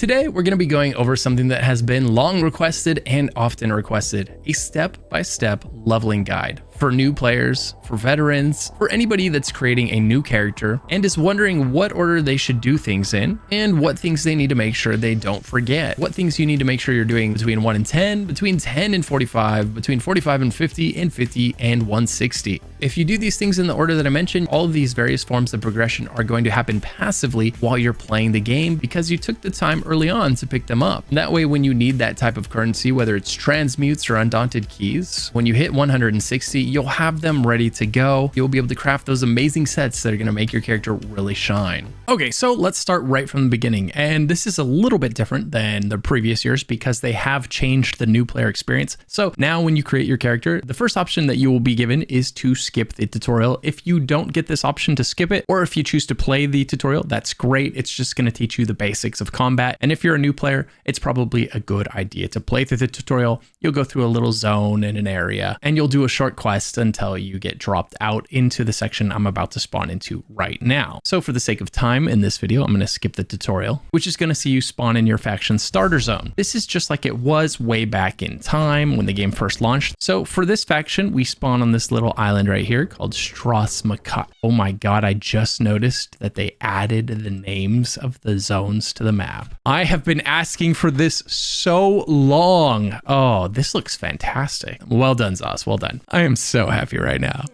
Today, we're going to be going over something that has been long requested and often requested, a step-by-step leveling guide for new players, for veterans, for anybody that's creating a new character and is wondering what order they should do things in and what things they need to make sure they don't forget. What things you need to make sure you're doing between 1 and 10, between 10 and 45, between 45 and 50, and 50 and 160. If you do these things in the order that I mentioned, all of these various forms of progression are going to happen passively while you're playing the game because you took the time early on to pick them up. That way, when you need that type of currency, whether it's transmutes or undaunted keys, when you hit 160, you'll have them ready to go. You'll be able to craft those amazing sets that are going to make your character really shine. Okay, so let's start right from the beginning. And this is a little bit different than the previous years because they have changed the new player experience. So now when you create your character, the first option that you will be given is to skip the tutorial. If you don't get this option to skip it, or if you choose to play the tutorial, that's great. It's just going to teach you the basics of combat. And if you're a new player, it's probably a good idea to play through the tutorial. You'll go through a little zone in an area and you'll do a short quest until you get dropped out into the section I'm about to spawn into right now. So for the sake of time in this video, I'm going to skip the tutorial, which is going to see you spawn in your faction starter zone. This is just like it was way back in time when the game first launched. So for this faction, we spawn on this little island right here called LUCKYGHOST. Oh my God, I just noticed that they added the names of the zones to the map. I have been asking for this so long. Oh, this looks fantastic. Well done, Zos. Well done. I am so happy right now.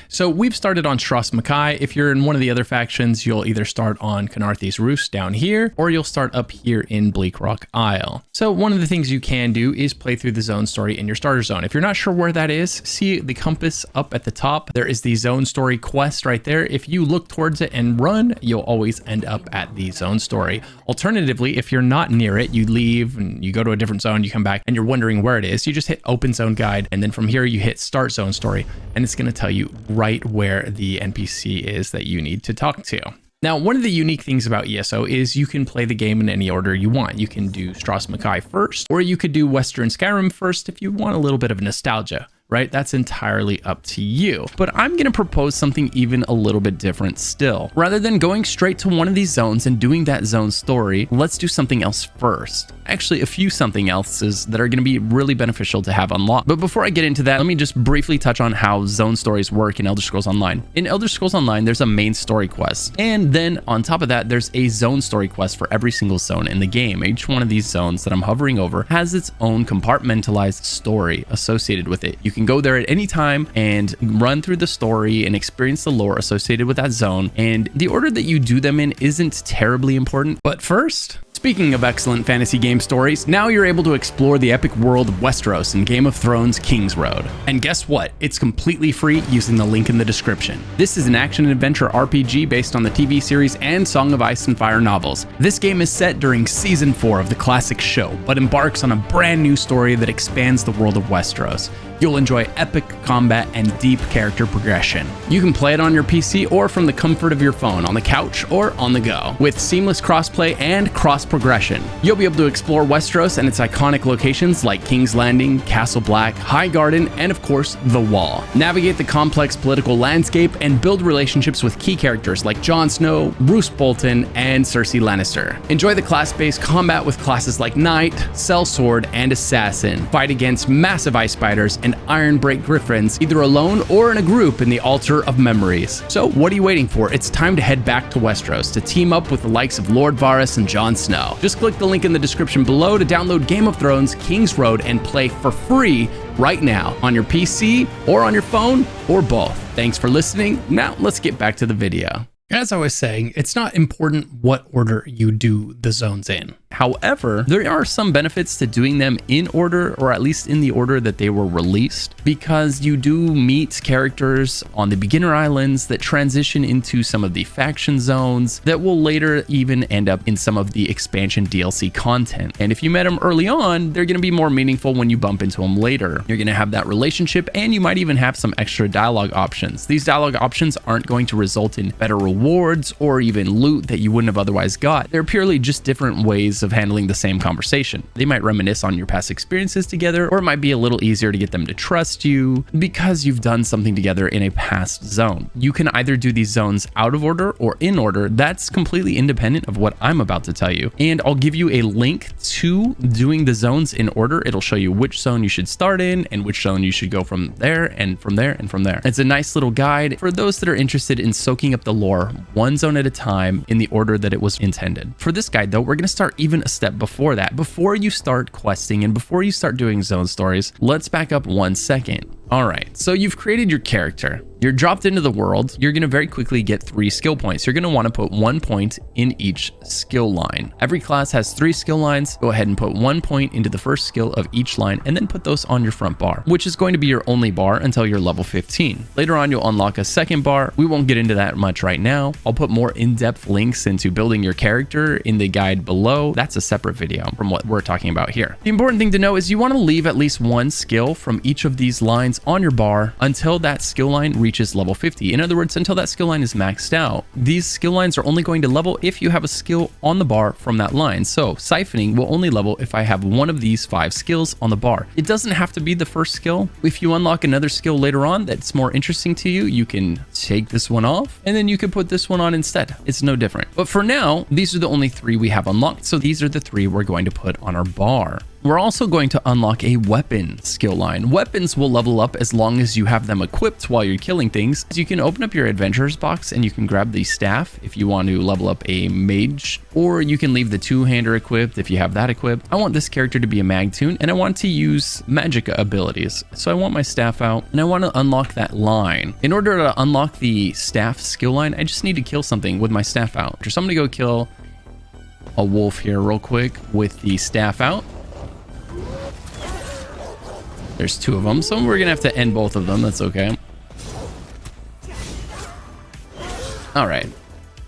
So we've started on LUCKYGHOST. If you're in one of the other factions, you'll either start on Canarthy's Roost down here, or you'll start up here in Bleak Rock Isle. So one of the things you can do is play through the zone story in your starter zone. If you're not sure where that is, see the compass up at the top. There is the zone story quest right there. If you look towards it and run, you'll always end up at the zone story. Alternatively, if you're not near it, you leave and you go to a different zone, you come back and you're wondering where it is, you just hit open zone guide. And then from here, you hit start zone story, and it's going to tell you right where the NPC is that you need to talk to. Now, one of the unique things about ESO is you can play the game in any order you want. You can do Strass-Mackay first, or you could do Western Skyrim first if you want a little bit of nostalgia, right? That's entirely up to you. But I'm going to propose something even a little bit different still. Rather than going straight to one of these zones and doing that zone story, let's do something else first. Actually, a few something else's that are going to be really beneficial to have unlocked. But before I get into that, let me just briefly touch on how zone stories work in Elder Scrolls Online. In Elder Scrolls Online, there's a main story quest. And then on top of that, there's a zone story quest for every single zone in the game. Each one of these zones that I'm hovering over has its own compartmentalized story associated with it. You can go there at any time and run through the story and experience the lore associated with that zone. And the order that you do them in isn't terribly important. But first, speaking of excellent fantasy game stories, now you're able to explore the epic world of Westeros in Game of Thrones Kingsroad. And guess what? It's completely free using the link in the description. This is an action-adventure RPG based on the TV series and Song of Ice and Fire novels. This game is set during Season 4 of the classic show, but embarks on a brand new story that expands the world of Westeros. You'll enjoy epic combat and deep character progression. You can play it on your PC or from the comfort of your phone, on the couch or on the go. With seamless crossplay and cross progression, you'll be able to explore Westeros and its iconic locations like King's Landing, Castle Black, High Garden, and of course, The Wall. Navigate the complex political landscape and build relationships with key characters like Jon Snow, Roose Bolton, and Cersei Lannister. Enjoy the class-based combat with classes like Knight, Sellsword, and Assassin. Fight against massive ice spiders and Ironbreak Griffins, either alone or in a group in the Altar of Memories. So what are you waiting for? It's time to head back to Westeros to team up with the likes of Lord Varys and Jon Snow. Just click the link in the description below to download Game of Thrones Kingsroad and play for free right now on your PC or on your phone or both. Thanks for listening. Now let's get back to the video. As I was saying, it's not important what order you do the zones in. However, there are some benefits to doing them in order, or at least in the order that they were released, because you do meet characters on the beginner islands that transition into some of the faction zones that will later even end up in some of the expansion DLC content. And if you met them early on, they're going to be more meaningful when you bump into them later. You're going to have that relationship, and you might even have some extra dialogue options. These dialogue options aren't going to result in better rewards rewards or even loot that you wouldn't have otherwise got. They're purely just different ways of handling the same conversation. They might reminisce on your past experiences together, or it might be a little easier to get them to trust you because you've done something together in a past zone. You can either do these zones out of order or in order. That's completely independent of what I'm about to tell you. And I'll give you a link to doing the zones in order. It'll show you which zone you should start in and which zone you should go from there and from there and from there. It's a nice little guide for those that are interested in soaking up the lore one zone at a time in the order that it was intended. For this guide though, we're going to start even a step before that. Before you start questing and before you start doing zone stories, let's back up 1 second. All right, so you've created your character. You're dropped into the world. You're going to very quickly get 3 skill points. You're going to want to put 1 point in each skill line. Every class has 3 skill lines. Go ahead and put 1 point into the first skill of each line and then put those on your front bar, which is going to be your only bar until you're level 15. Later on, you'll unlock a second bar. We won't get into that much right now. I'll put more in-depth links into building your character in the guide below. That's a separate video from what we're talking about here. The important thing to know is you want to leave at least 1 skill from each of these lines on your bar until that skill line reaches level 50. In other words, until that skill line is maxed out. These skill lines are only going to level if you have a skill on the bar from that line. So siphoning will only level if I have one of these 5 skills on the bar. It doesn't have to be the first skill. If you unlock another skill later on that's more interesting to you, you can take this one off and then you can put this one on instead. It's no different. But for now, these are the only 3 we have unlocked. So these are the 3 we're going to put on our bar. We're also going to unlock a weapon skill line. Weapons will level up as long as you have them equipped while you're killing things. So you can open up your adventurer's box and you can grab the staff if you want to level up a mage, or you can leave the 2-hander equipped if you have that equipped. I want this character to be a mag toon and I want to use magica abilities. So I want my staff out and I want to unlock that line. In order to unlock the staff skill line, I just need to kill something with my staff out. So I'm going to go kill a wolf here real quick with the staff out. There's 2 of them, so we're gonna have to end both of them. That's okay. All right,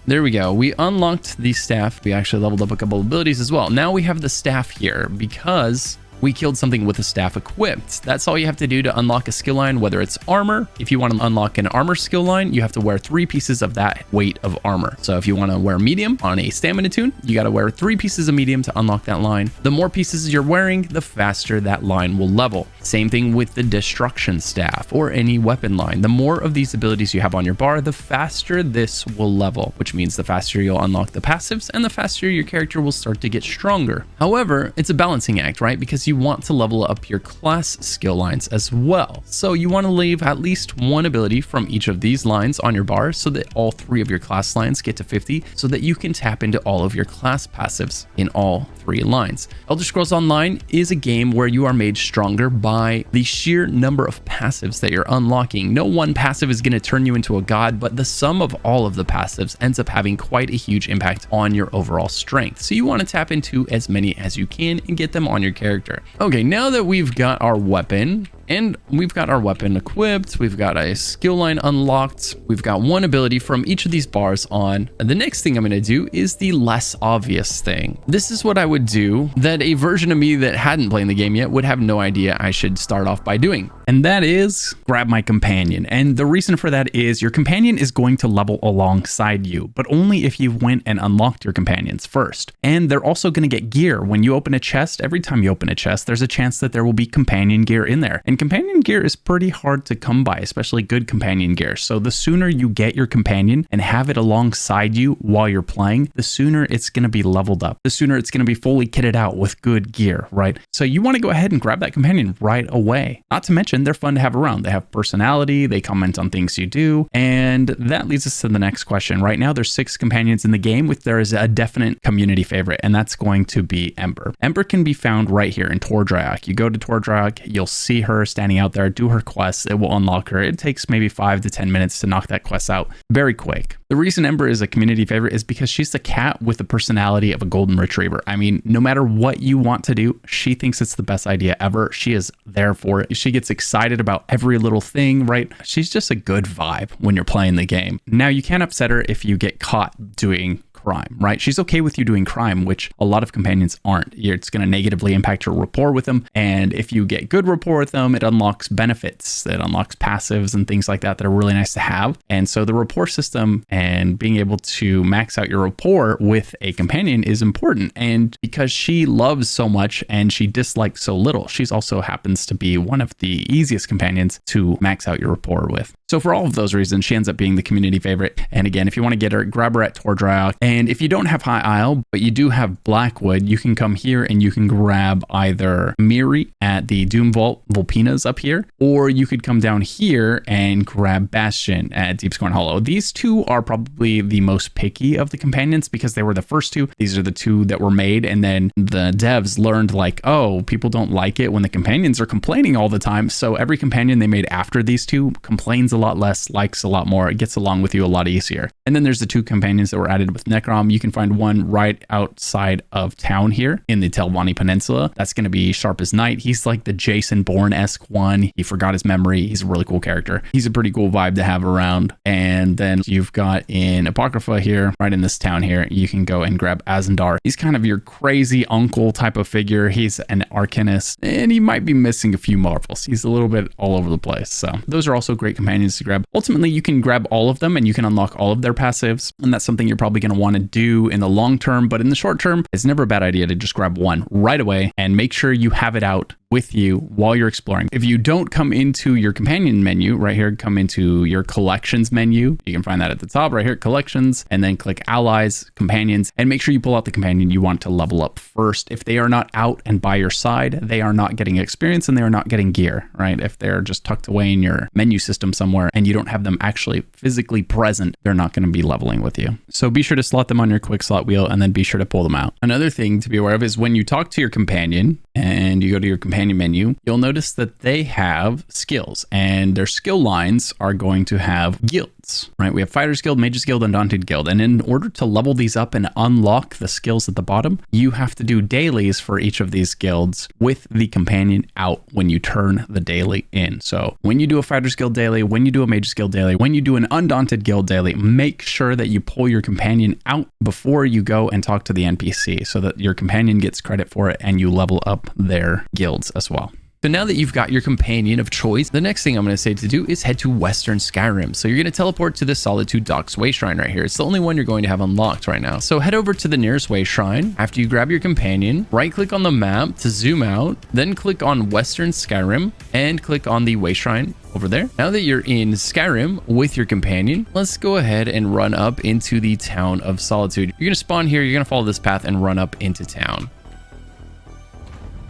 there we go. We unlocked the staff. We actually leveled up a couple abilities as well. Now we have the staff here because we killed something with a staff equipped. That's all you have to do to unlock a skill line, whether it's armor. If you want to unlock an armor skill line, you have to wear 3 pieces of that weight of armor. So if you want to wear medium on a stamina toon, you got to wear 3 pieces of medium to unlock that line. The more pieces you're wearing, the faster that line will level. Same thing with the destruction staff or any weapon line. The more of these abilities you have on your bar, the faster this will level, which means the faster you'll unlock the passives and the faster your character will start to get stronger. However, it's a balancing act, right? Because you want to level up your class skill lines as well. So you want to leave at least 1 ability from each of these lines on your bar so that all 3 of your class lines get to 50 so that you can tap into all of your class passives in all 3 lines. Elder Scrolls Online is a game where you are made stronger by the sheer number of passives that you're unlocking. No one passive is going to turn you into a god, but the sum of all of the passives ends up having quite a huge impact on your overall strength. So you want to tap into as many as you can and get them on your character. Okay, now that we've got our weapon, and we've got our weapon equipped, we've got a skill line unlocked, we've got 1 ability from each of these bars on. And the next thing I'm going to do is the less obvious thing. This is what I would do that a version of me that hadn't played the game yet would have no idea I should start off by doing. And that is grab my companion. And the reason for that is your companion is going to level alongside you, but only if you went and unlocked your companions first. And they're also going to get gear. When you open a chest, every time you open a chest, there's a chance that there will be companion gear in there. And companion gear is pretty hard to come by, especially good companion gear. So the sooner you get your companion and have it alongside you while you're playing, the sooner it's going to be leveled up, the sooner it's going to be fully kitted out with good gear, right? So you want to go ahead and grab that companion right away. Not to mention they're fun to have around. They have personality, they comment on things you do, and that leads us to the next question. Right now there's 6 companions in the game, with there is a definite community favorite, and that's going to be Ember. Ember can be found right here in Tor Draok. You go to Tor Draok, you'll see her standing out there, do her quests, it will unlock her. It takes maybe 5 to 10 minutes to knock that quest out very quick. The reason Ember is a community favorite is because she's the cat with the personality of a golden retriever. I mean, no matter what you want to do, she thinks it's the best idea ever. She is there for it. She gets excited about every little thing, right? She's just a good vibe when you're playing the game. Now, you can't upset her if you get caught doing crime, right? She's okay with you doing crime, which a lot of companions aren't. It's going to negatively impact your rapport with them. And if you get good rapport with them, it unlocks benefits, it unlocks passives and things like that that are really nice to have. And so the rapport system and being able to max out your rapport with a companion is important. And because she loves so much and she dislikes so little, she's also happens to be one of the easiest companions to max out your rapport with. So for all of those reasons, she ends up being the community favorite. And again, if you want to get her, grab her at Tordryok. And if you don't have High Isle, but you do have Blackwood, you can come here and you can grab either Miri at the Doom Vault Vulpina's up here, or you could come down here and grab Bastion at Deepscorn Hollow. These two are probably the most picky of the companions because they were the first two. These are the two that were made. And then the devs learned like, oh, people don't like it when the companions are complaining all the time. So every companion they made after these two complains a lot less, likes a lot more, it gets along with you a lot easier. And then there's the two companions that were added with Necrom. You can find one right outside of town here in the Telvanni Peninsula. That's going to be Sharp as Night. He's like the Jason Bourne-esque one. He forgot his memory. He's a really cool character. He's a pretty cool vibe to have around. And then you've got in Apocrypha here, right in this town here, you can go and grab Azandar. He's kind of your crazy uncle type of figure. He's an Arcanist, and he might be missing a few marvels. He's a little bit all over the place. So those are also great companions to grab. Ultimately, you can grab all of them and you can unlock all of their passives. And that's something you're probably going to want to do in the long term. But in the short term, it's never a bad idea to just grab one right away and make sure you have it out with you while you're exploring. If you don't come into your companion menu right here, come into your collections menu. You can find that at the top right here, collections, and then click allies, companions, and make sure you pull out the companion you want to level up first. If they are not out and by your side, they are not getting experience and they are not getting gear, right? If they're just tucked away in your menu system somewhere and you don't have them actually physically present, they're not going to be leveling with you. So be sure to slot them on your quick slot wheel and then be sure to pull them out. Another thing to be aware of is when you talk to your companion and you go to your companion menu, you'll notice that they have skills and their skill lines are going to have guilds, right? We have Fighters Guild, Mages Guild, Undaunted Guild. And in order to level these up and unlock the skills at the bottom, you have to do dailies for each of these guilds with the companion out when you turn the daily in. So when you do a Fighters Guild daily, when you do a Mages Guild daily, when you do an Undaunted Guild daily, make sure that you pull your companion out before you go and talk to the NPC so that your companion gets credit for it and you level up their guilds as well. So now that you've got your companion of choice, the next thing I'm going to say to do is head to Western Skyrim. So you're going to teleport to the Solitude Docks Way Shrine right here. It's the only one you're going to have unlocked right now. So head over to the nearest Way Shrine. After you grab your companion, right click on the map to zoom out, then click on Western Skyrim and click on the Way Shrine over there. Now that you're in Skyrim with your companion, let's go ahead and run up into the Town of Solitude. You're going to spawn here, you're going to follow this path and run up into town.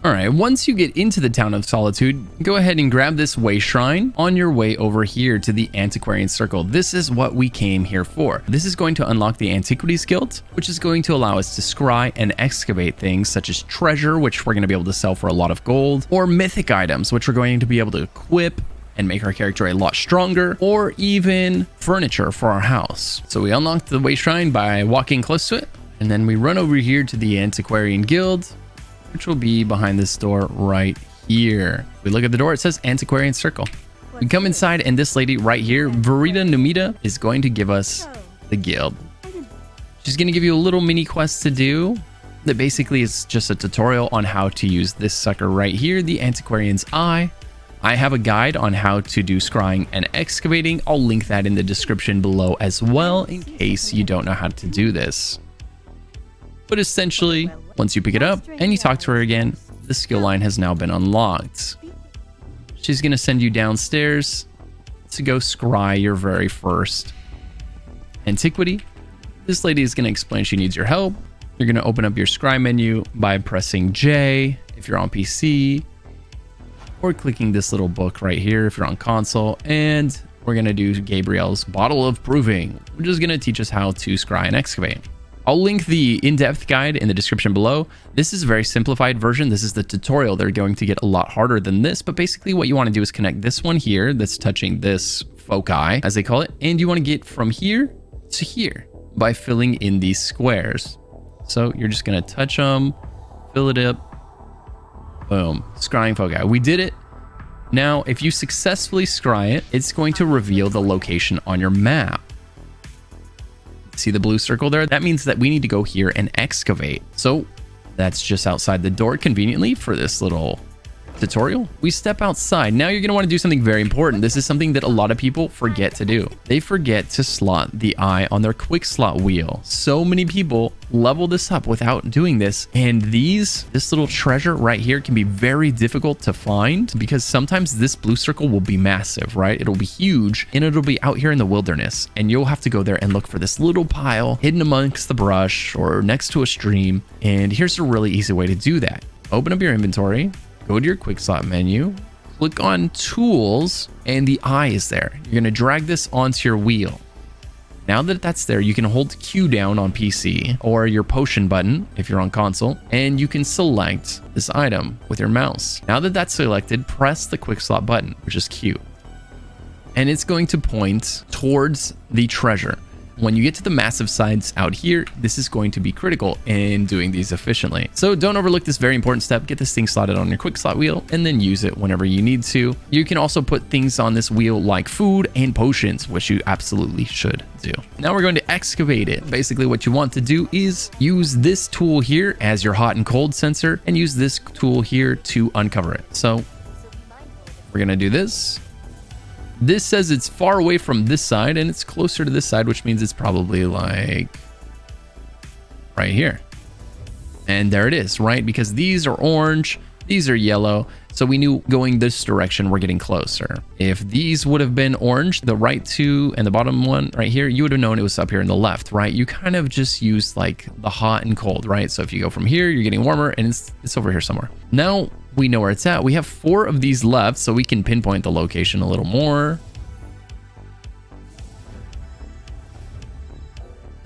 All right, once you get into the Town of Solitude, go ahead and grab this Way Shrine on your way over here to the Antiquarian Circle. This is what we came here for. This is going to unlock the Antiquities Guild, which is going to allow us to scry and excavate things such as treasure, which we're going to be able to sell for a lot of gold, or mythic items, which we're going to be able to equip and make our character a lot stronger, or even furniture for our house. So we unlocked the Way Shrine by walking close to it, and then we run over here to the Antiquarian Guild, which will be behind this door right here. We look at the door, it says Antiquarian Circle. We come inside and this lady right here, Verita Numita, is going to give us the guild. She's going to give you a little mini quest to do that basically is just a tutorial on how to use this sucker right here, the Antiquarian's Eye. I have a guide on how to do scrying and excavating. I'll link that in the description below as well in case you don't know how to do this. But essentially, once you pick it up and you talk to her again, the skill line has now been unlocked. She's going to send you downstairs to go scry your very first antiquity. This lady is going to explain she needs your help. You're going to open up your scry menu by pressing J if you're on PC, or clicking this little book right here if you're on console. And we're going to do Gabriel's Bottle of Proving, which is going to teach us how to scry and excavate. I'll link the in-depth guide in the description below. This is a very simplified version. This is the tutorial. They're going to get a lot harder than this, but basically what you want to do is connect this one here that's touching this foci, as they call it, and you want to get from here to here by filling in these squares. So you're just going to touch them, fill it up, boom, scrying foci. We did it. Now, if you successfully scry it, it's going to reveal the location on your map. See the blue circle there? That means that we need to go here and excavate. So that's just outside the door conveniently for this little tutorial. We step outside. Now you're going to want to do something very important. This is something that a lot of people forget to do. They forget to slot the eye on their quick slot wheel. So many people level this up without doing this. And this little treasure right here can be very difficult to find because sometimes this blue circle will be massive, right? It'll be huge and it'll be out here in the wilderness. And you'll have to go there and look for this little pile hidden amongst the brush or next to a stream. And here's a really easy way to do that. Open up your inventory. Go to your quick slot menu, click on tools, and the eye is there. You're going to drag this onto your wheel. Now that that's there, you can hold Q down on PC or your potion button if you're on console, and you can select this item with your mouse. Now that that's selected, press the quick slot button, which is Q, and it's going to point towards the treasure. When you get to the massive sides out here, this is going to be critical in doing these efficiently. So don't overlook this very important step. Get this thing slotted on your quick slot wheel and then use it whenever you need to. You can also put things on this wheel like food and potions, which you absolutely should do. Now we're going to excavate it. Basically what you want to do is use this tool here as your hot and cold sensor and use this tool here to uncover it. So we're going to do this. This says it's far away from this side and it's closer to this side, which means it's probably like right here. And there it is, right? Because these are orange, these are yellow. So we knew going this direction, we're getting closer. If these would have been orange, the right two and the bottom one right here, you would have known it was up here in the left, right? You kind of just used like the hot and cold, right? So if you go from here, you're getting warmer and it's over here somewhere. Now we know where it's at. We have 4 of these left, so we can pinpoint the location a little more.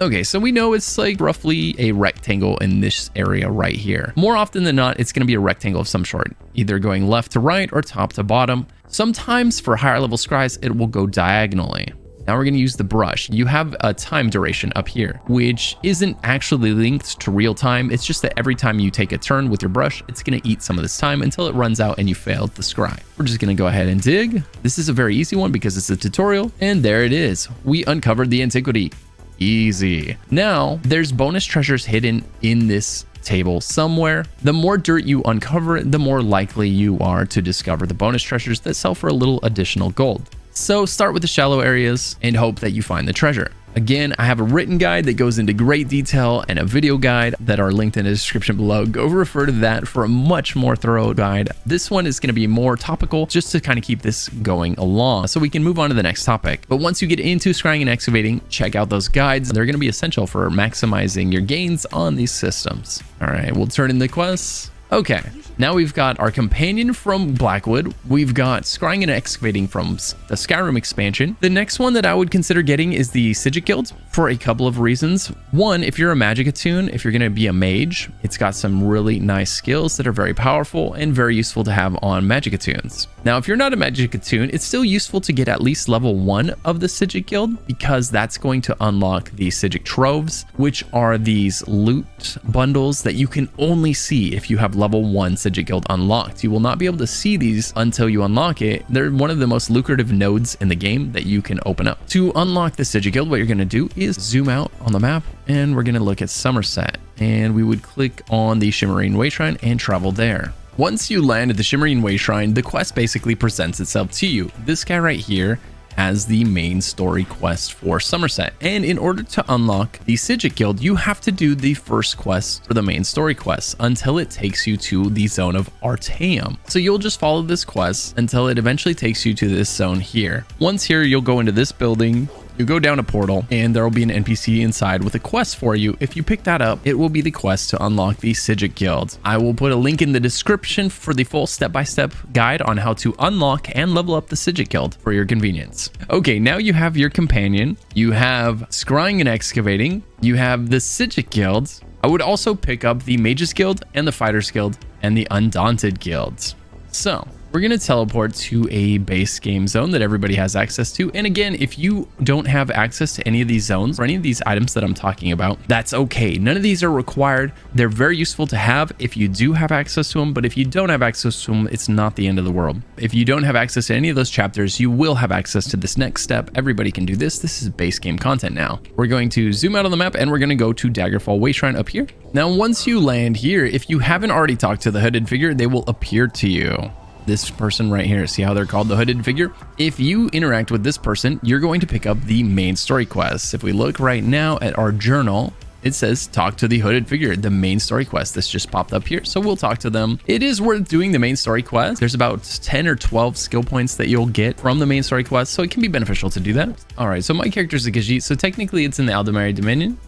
Okay, so we know it's like roughly a rectangle in this area right here. More often than not, it's going to be a rectangle of some sort, either going left to right or top to bottom. Sometimes for higher level scries, it will go diagonally. Now we're going to use the brush. You have a time duration up here, which isn't actually linked to real time. It's just that every time you take a turn with your brush, it's going to eat some of this time until it runs out and you failed the scry. We're just going to go ahead and dig. This is a very easy one because it's a tutorial. And there it is. We uncovered the antiquity. Easy. Now there's bonus treasures hidden in this table somewhere. The more dirt you uncover, the more likely you are to discover the bonus treasures that sell for a little additional gold. So start with the shallow areas and hope that you find the treasure. Again, I have a written guide that goes into great detail and a video guide that are linked in the description below. Go refer to that for a much more thorough guide. This one is going to be more topical just to kind of keep this going along so we can move on to the next topic. But once you get into scrying and excavating, check out those guides. They're going to be essential for maximizing your gains on these systems. All right, we'll turn in the quests. Okay, now we've got our companion from Blackwood. We've got scrying and excavating from the Skyrim expansion. The next one that I would consider getting is the Sigil Guild for a couple of reasons. One, if you're a magic attune, if you're going to be a mage, it's got some really nice skills that are very powerful and very useful to have on magic attunes. Now, if you're not a magic attune, it's still useful to get at least level 1 of the Sigil Guild because that's going to unlock the Sigil Troves, which are these loot bundles that you can only see if you have level 1 Sigil Guild unlocked. You will not be able to see these until you unlock it. They're one of the most lucrative nodes in the game that you can open up. To unlock the Sigil Guild, what you're going to do is zoom out on the map and we're going to look at Somerset, and we would click on the Shimmering Way Shrine and travel there. Once you land at the Shimmering Way Shrine, the quest basically presents itself to you. This guy right here has the main story quest for Somerset, and in order to unlock the Sigil Guild, you have to do the first quest for the main story quest until it takes you to the zone of Artaeum. So you'll just follow this quest until it eventually takes you to this zone here. Once here, you'll go into this building. You go down a portal and there will be an NPC inside with a quest for you. If you pick that up, it will be the quest to unlock the Sigil Guild. I will put a link in the description for the full step-by-step guide on how to unlock and level up the Sigil Guild for your convenience. Okay, now you have your companion, you have scrying and excavating, you have the Sigil Guild. I would also pick up the Mages Guild and the Fighters Guild and the Undaunted Guilds. So we're going to teleport to a base game zone that everybody has access to. And again, if you don't have access to any of these zones or any of these items that I'm talking about, that's okay. None of these are required. They're very useful to have if you do have access to them, but if you don't have access to them, it's not the end of the world. If you don't have access to any of those chapters, you will have access to this next step. Everybody can do this. This is base game content now. We're going to zoom out on the map and we're going to go to Daggerfall Wayshrine up here. Now, once you land here, if you haven't already talked to the hooded figure, they will appear to you. This person right here, see how they're called the hooded figure? If you interact with this person, you're going to pick up the main story quest. If we look right now at our journal, it says talk to the hooded figure, the main story quest. This just popped up here, so we'll talk to them. It is worth doing the main story quest. There's about 10 or 12 skill points that you'll get from the main story quest, so it can be beneficial to do that. All right, so my character is a Khajiit, so technically it's in the Aldemari Dominion.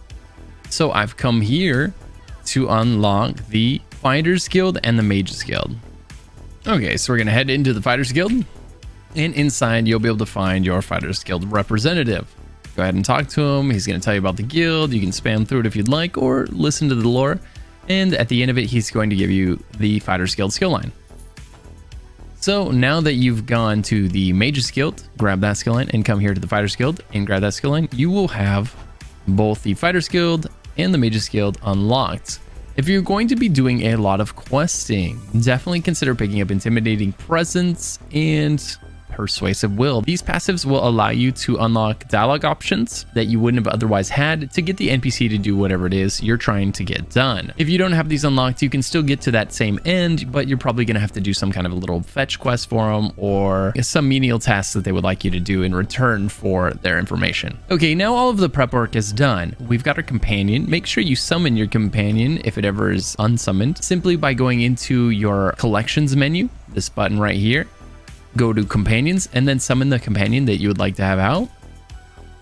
So I've come here to unlock the Fighters Guild and the Mages Guild. Okay, so we're going to head into the Fighters Guild, and inside you'll be able to find your Fighters Guild representative. Go ahead and talk to him. He's going to tell you about the guild. You can spam through it if you'd like, or listen to the lore. And at the end of it, he's going to give you the Fighters Guild skill line. So now that you've gone to the Mages Guild, grab that skill line and come here to the Fighters Guild and grab that skill line, you will have both the Fighters Guild and the Mages Guild unlocked. If you're going to be doing a lot of questing, definitely consider picking up Intimidating Presence and Persuasive Will. These passives will allow you to unlock dialogue options that you wouldn't have otherwise had to get the NPC to do whatever it is you're trying to get done. If you don't have these unlocked, you can still get to that same end, but you're probably going to have to do some kind of a little fetch quest for them or some menial tasks that they would like you to do in return for their information. Okay, now all of the prep work is done. We've got our companion. Make sure you summon your companion if it ever is unsummoned, simply by going into your collections menu, this button right here. Go to companions and then summon the companion that you would like to have out.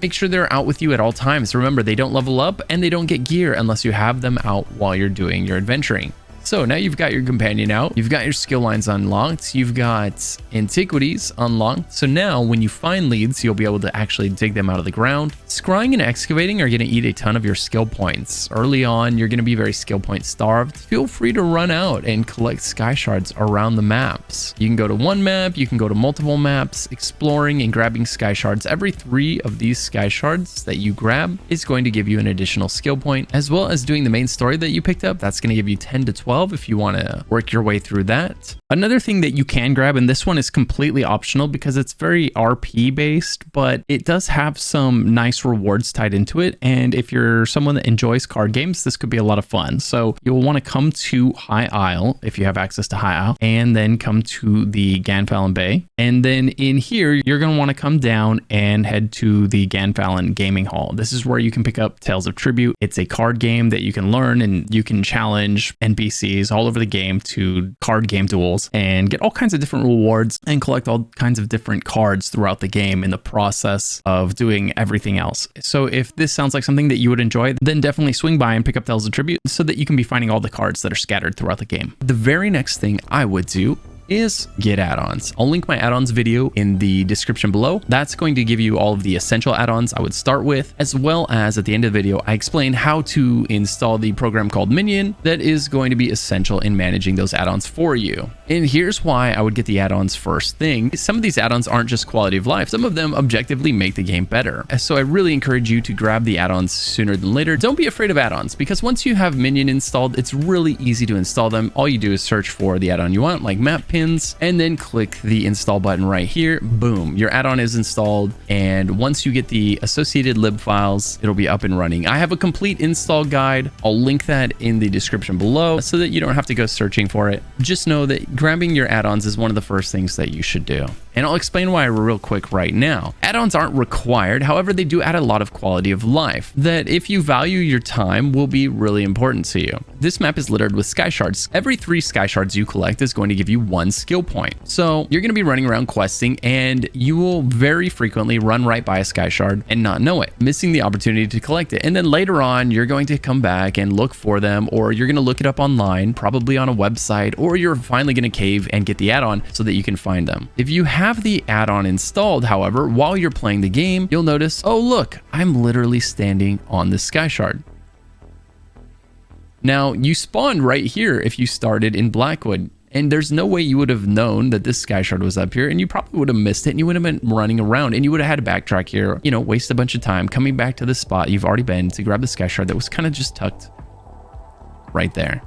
Make sure they're out with you at all times. Remember, they don't level up and they don't get gear unless you have them out while you're doing your adventuring. So now you've got your companion out, you've got your skill lines unlocked, you've got antiquities unlocked. So now when you find leads, you'll be able to actually dig them out of the ground. Scrying and excavating are going to eat a ton of your skill points. Early on, you're going to be very skill point starved. Feel free to run out and collect sky shards around the maps. You can go to one map, you can go to multiple maps, exploring and grabbing sky shards. Every 3 of these sky shards that you grab is going to give you an additional skill point, as well as doing the main story that you picked up. That's going to give you 10 to 12 if you want to work your way through that. Another thing that you can grab, and this one is completely optional because it's very RP based, but it does have some nice rewards tied into it. And if you're someone that enjoys card games, this could be a lot of fun. So you'll want to come to High Isle if you have access to High Isle, and then come to the Ganfallen Bay. And then in here, you're going to want to come down and head to the Ganfallen Gaming Hall. This is where you can pick up Tales of Tribute. It's a card game that you can learn, and you can challenge NPCs all over the game to card game duels and get all kinds of different rewards and collect all kinds of different cards throughout the game in the process of doing everything else. So if this sounds like something that you would enjoy, then definitely swing by and pick up Tales of Tribute so that you can be finding all the cards that are scattered throughout the game. The very next thing I would do is get add-ons. I'll link my add-ons video in the description below. That's going to give you all of the essential add-ons I would start with, as well as at the end of the video, I explain how to install the program called Minion that is going to be essential in managing those add-ons for you. And here's why I would get the add-ons first thing. Some of these add-ons aren't just quality of life. Some of them objectively make the game better. So I really encourage you to grab the add-ons sooner than later. Don't be afraid of add-ons, because once you have Minion installed, it's really easy to install them. All you do is search for the add-on you want, like map pins, and then click the install button right here. Boom, your add-on is installed. And once you get the associated lib files, it'll be up and running. I have a complete install guide. I'll link that in the description below so that you don't have to go searching for it. Just know that grabbing your add-ons is one of the first things that you should do. And I'll explain why real quick right now. Add-ons aren't required. However, they do add a lot of quality of life that, if you value your time, will be really important to you. This map is littered with sky shards. Every 3 sky shards you collect is going to give you 1 skill point. So you're going to be running around questing, and you will very frequently run right by a sky shard and not know it, missing the opportunity to collect it. And then later on, you're going to come back and look for them, or you're going to look it up online, probably on a website, or you're finally going to cave and get the add-on so that you can find them. If you have the add-on installed, however, while you're playing the game, you'll notice, oh look, I'm literally standing on this sky shard. Now, you spawned right here if you started in Blackwood. And there's no way you would have known that this sky shard was up here, and you probably would have missed it, and you would have been running around, and you would have had to backtrack here, you know, waste a bunch of time coming back to the spot you've already been to grab the sky shard that was kind of just tucked right there.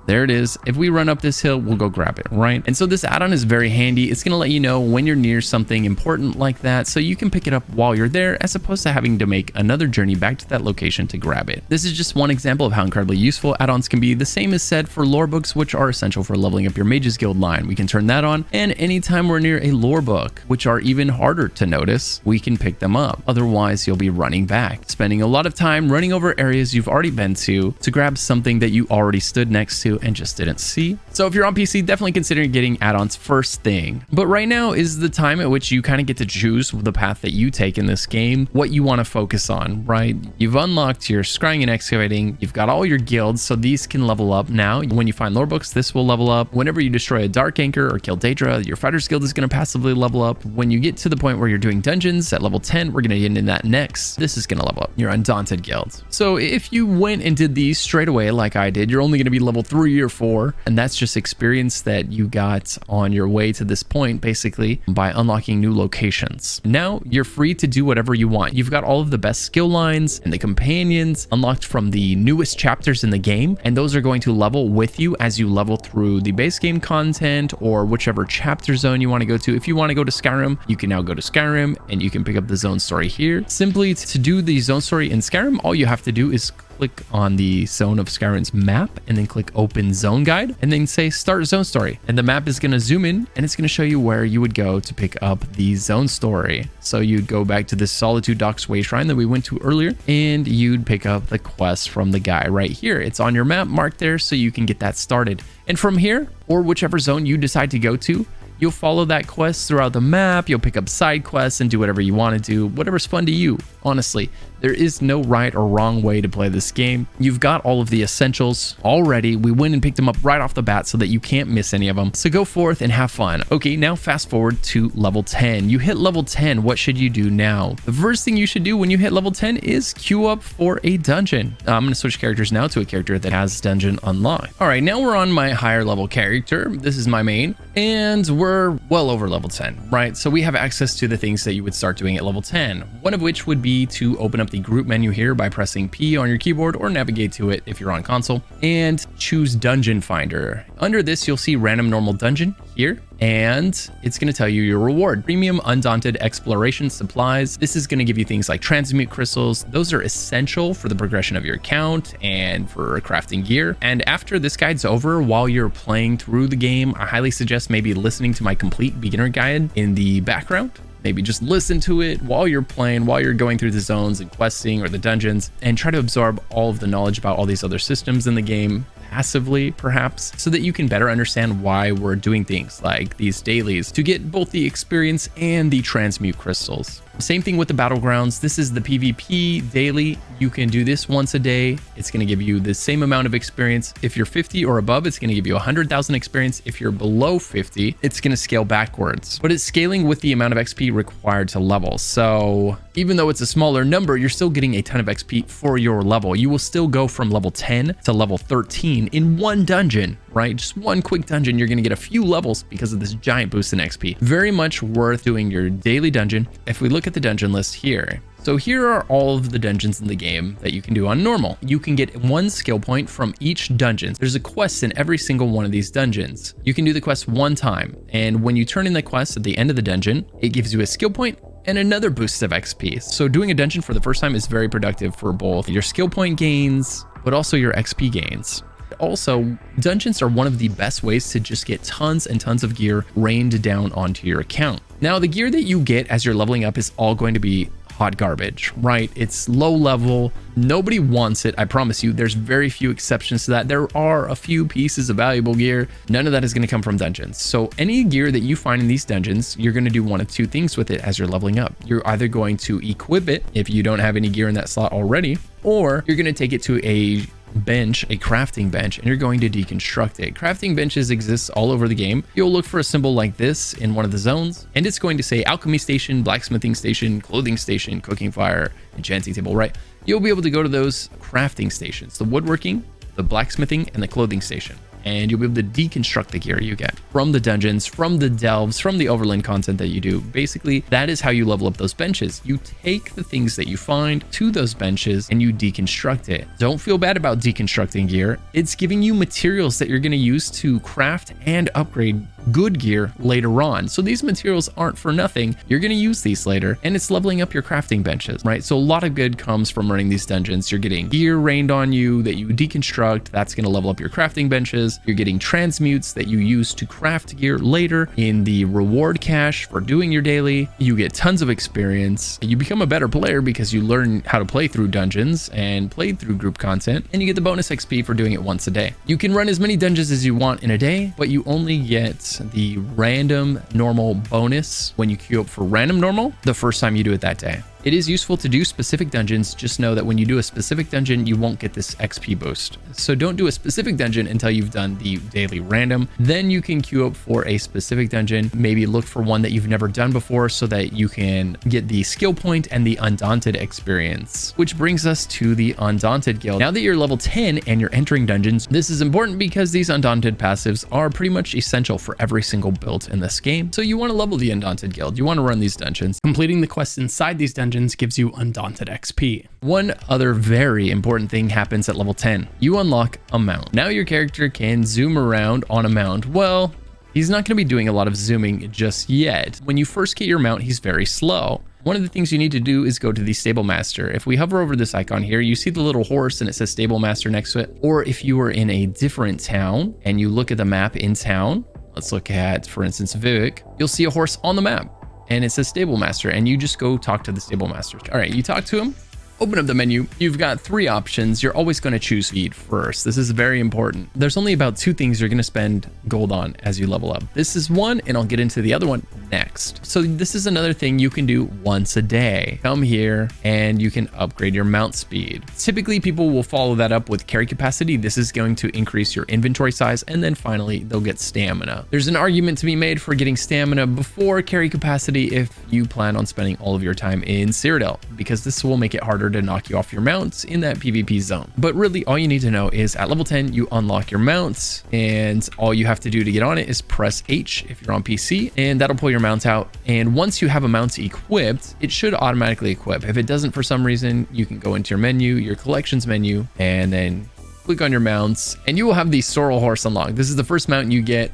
There it is. If we run up this hill, we'll go grab it, right? And so this add-on is very handy. It's going to let you know when you're near something important like that, so you can pick it up while you're there, as opposed to having to make another journey back to that location to grab it. This is just one example of how incredibly useful add-ons can be. The same is said for lore books, which are essential for leveling up your Mages Guild line. We can turn that on, and anytime we're near a lore book, which are even harder to notice, we can pick them up. Otherwise, you'll be running back, spending a lot of time running over areas you've already been to grab something that you already stood next to and just didn't see. So if you're on PC, definitely consider getting add-ons first thing. But right now is the time at which you kind of get to choose the path that you take in this game, what you want to focus on, right? You've unlocked your scrying and excavating, you've got all your guilds, so these can level up now. When you find lore books, this will level up. Whenever you destroy a dark anchor or kill Daedra, your fighter's guild is going to passively level up. When you get to the point where you're doing dungeons at level 10, we're going to get into that next. This is going to level up your Undaunted guild. So if you went and did these straight away like I did, you're only going to be level 3 or 4, and that's just experience that you got on your way to this point, basically by unlocking new locations. Now you're free to do whatever you want. You've got all of the best skill lines and the companions unlocked from the newest chapters in the game, and those are going to level with you as you level through the base game content or whichever chapter zone you want to go to. If you want to go to Skyrim, you can now go to Skyrim and you can pick up the zone story here. Simply to do the zone story in Skyrim, all you have to do is click on the zone of Skyrim's map and then click open zone guide and then say start zone story, and the map is going to zoom in and it's going to show you where you would go to pick up the zone story. So you'd go back to this Solitude Docks Way Shrine that we went to earlier, and you'd pick up the quest from the guy right here. It's on your map marked there, so you can get that started. And from here, or whichever zone you decide to go to, you'll follow that quest throughout the map. You'll pick up side quests and do whatever you want to do, whatever's fun to you. Honestly, there is no right or wrong way to play this game. You've got all of the essentials already. We went and picked them up right off the bat so that you can't miss any of them. So go forth and have fun. Okay, now fast forward to level 10. You hit level 10. What should you do now? The first thing you should do when you hit level 10 is queue up for a dungeon. I'm going to switch characters now to a character that has dungeon unlocked. All right, now we're on my higher level character. This is my main, and we're well over level 10, right? So we have access to the things that you would start doing at level 10, one of which would be to open up the group menu here by pressing P on your keyboard or navigate to it if you're on console and choose Dungeon Finder. Under this, you'll see Random Normal Dungeon here, and it's going to tell you your reward. Premium Undaunted Exploration Supplies. This is going to give you things like transmute crystals. Those are essential for the progression of your account and for crafting gear. And after this guide's over, while you're playing through the game, I highly suggest maybe listening to my complete beginner guide in the background. Maybe just listen to it while you're playing, while you're going through the zones and questing or the dungeons, and try to absorb all of the knowledge about all these other systems in the game passively, perhaps, so that you can better understand why we're doing things like these dailies to get both the experience and the transmute crystals. Same thing with the battlegrounds. This is the PvP daily. You can do this once a day. It's going to give you the same amount of experience. If you're 50 or above, it's going to give you 100,000 experience. If you're below 50, it's going to scale backwards, but it's scaling with the amount of XP required to level. So even though it's a smaller number, you're still getting a ton of XP for your level. You will still go from level 10 to level 13 in one dungeon, right? Just one quick dungeon. You're going to get a few levels because of this giant boost in XP. Very much worth doing your daily dungeon. If we look at the dungeon list here, so here are all of the dungeons in the game that you can do on normal. You can get 1 skill point from each dungeon. There's a quest in every single one of these dungeons. You can do the quest 1 time, and when you turn in the quest at the end of the dungeon, it gives you a skill point and another boost of XP. So doing a dungeon for the first time is very productive for both your skill point gains, but also your XP gains. Also, dungeons are one of the best ways to just get tons and tons of gear rained down onto your account. Now, the gear that you get as you're leveling up is all going to be hot garbage, right? It's low level. Nobody wants it. I promise you, there's very few exceptions to that. There are a few pieces of valuable gear. None of that is going to come from dungeons. So any gear that you find in these dungeons, you're going to do one of 2 things with it as you're leveling up. You're either going to equip it if you don't have any gear in that slot already, or you're going to take it to a bench, a crafting bench, and you're going to deconstruct it. Crafting benches exist all over the game. You'll look for a symbol like this in one of the zones, and it's going to say alchemy station, blacksmithing station, clothing station, cooking fire, enchanting table, right? You'll be able to go to those crafting stations, the woodworking, the blacksmithing, and the clothing station. and you'll be able to deconstruct the gear you get from the dungeons, from the delves, from the overland content that you do. Basically, that is how you level up those benches. You take the things that you find to those benches and you deconstruct it. Don't feel bad about deconstructing gear. It's giving you materials that you're going to use to craft and upgrade good gear later on. So these materials aren't for nothing. You're going to use these later, and it's leveling up your crafting benches, right? So a lot of good comes from running these dungeons. You're getting gear rained on you that you deconstruct. That's going to level up your crafting benches. You're getting transmutes that you use to craft gear later in the reward cache for doing your daily. You get tons of experience. You become a better player because you learn how to play through dungeons and play through group content, and you get the bonus XP for doing it once a day. You can run as many dungeons as you want in a day, but you only get the random normal bonus when you queue up for random normal the first time you do it that day. It is useful to do specific dungeons. Just know that when you do a specific dungeon, you won't get this XP boost. So don't do a specific dungeon until you've done the daily random. Then you can queue up for a specific dungeon. Maybe look for one that you've never done before so that you can get the skill point and the Undaunted experience. Which brings us to the Undaunted guild. Now that you're level 10 and you're entering dungeons, this is important because these Undaunted passives are pretty much essential for every single build in this game. So you want to level the Undaunted guild. You want to run these dungeons. Completing the quests inside these dungeons gives you Undaunted XP. One other very important thing happens at level 10. You unlock a mount. Now your character can zoom around on a mount. Well, he's not going to be doing a lot of zooming just yet. When you first get your mount, he's very slow. One of the things you need to do is go to the Stable Master. If we hover over this icon here, you see the little horse and it says Stable Master next to it. Or if you were in a different town and you look at the map in town, let's look at, for instance, Vivek, you'll see a horse on the map. And it says Stable Master, and you just go talk to the Stable Master. All right, you talk to him, open up the menu. You've got 3 options. You're always going to choose speed first. This is very important. There's only about 2 things you're going to spend gold on as you level up. This is one, and I'll get into the other one next. So this is another thing you can do once a day. Come here and you can upgrade your mount speed. Typically, people will follow that up with carry capacity. This is going to increase your inventory size, and then finally they'll get stamina. There's an argument to be made for getting stamina before carry capacity if you plan on spending all of your time in Cyrodiil, because this will make it harder to knock you off your mounts in that PvP zone. But really, all you need to know is at level 10, you unlock your mounts, and all you have to do to get on it is press H if you're on PC, and that'll pull your mounts out. And once you have a mount equipped, it should automatically equip. If it doesn't for some reason, you can go into your menu, your collections menu, and then click on your mounts, and you will have the Sorrel horse unlocked. This is the first mount you get.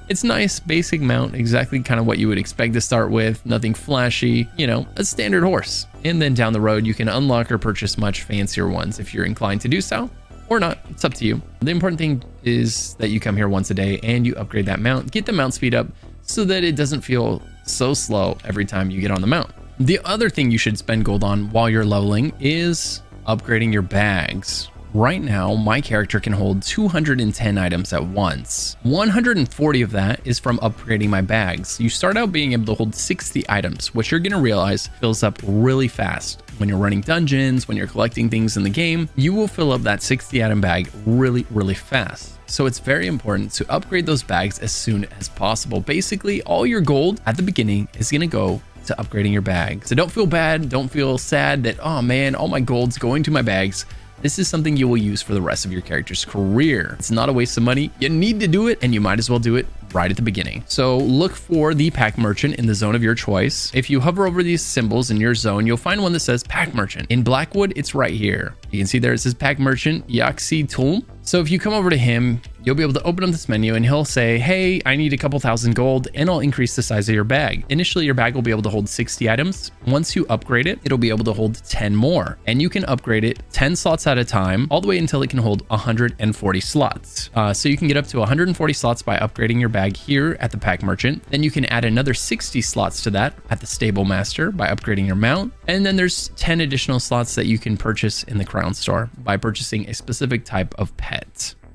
It's nice, basic mount, exactly kind of what you would expect to start with. Nothing flashy, you know, a standard horse. And then down the road, you can unlock or purchase much fancier ones if you're inclined to do so, or not. It's up to you. The important thing is that you come here once a day and you upgrade that mount. Get the mount speed up so that it doesn't feel so slow every time you get on the mount. The other thing you should spend gold on while you're leveling is upgrading your bags. Right now, my character can hold 210 items at once. 140 of that is from upgrading my bags. You start out being able to hold 60 items, which you're going to realize fills up really fast. When you're running dungeons, when you're collecting things in the game, you will fill up that 60 item bag really, really fast. So it's very important to upgrade those bags as soon as possible. Basically, all your gold at the beginning is going to go to upgrading your bag. So don't feel bad. Don't feel sad that, oh man, all my gold's going to my bags. This is something you will use for the rest of your character's career. It's not a waste of money. You need to do it, and you might as well do it right at the beginning. So look for the pack merchant in the zone of your choice. If you hover over these symbols in your zone, you'll find one that says pack merchant. In Blackwood, it's right here. You can see there it says pack merchant Yaxi Tulm. So if you come over to him, you'll be able to open up this menu and he'll say, hey, I need a couple thousand gold and I'll increase the size of your bag. Initially, your bag will be able to hold 60 items. Once you upgrade it, it'll be able to hold 10 more. And you can upgrade it 10 slots at a time, all the way until it can hold 140 slots. So you can get up to 140 slots by upgrading your bag here at the pack merchant. Then you can add another 60 slots to that at the Stable Master by upgrading your mount. And then there's 10 additional slots that you can purchase in the Crown Store by purchasing a specific type of pet.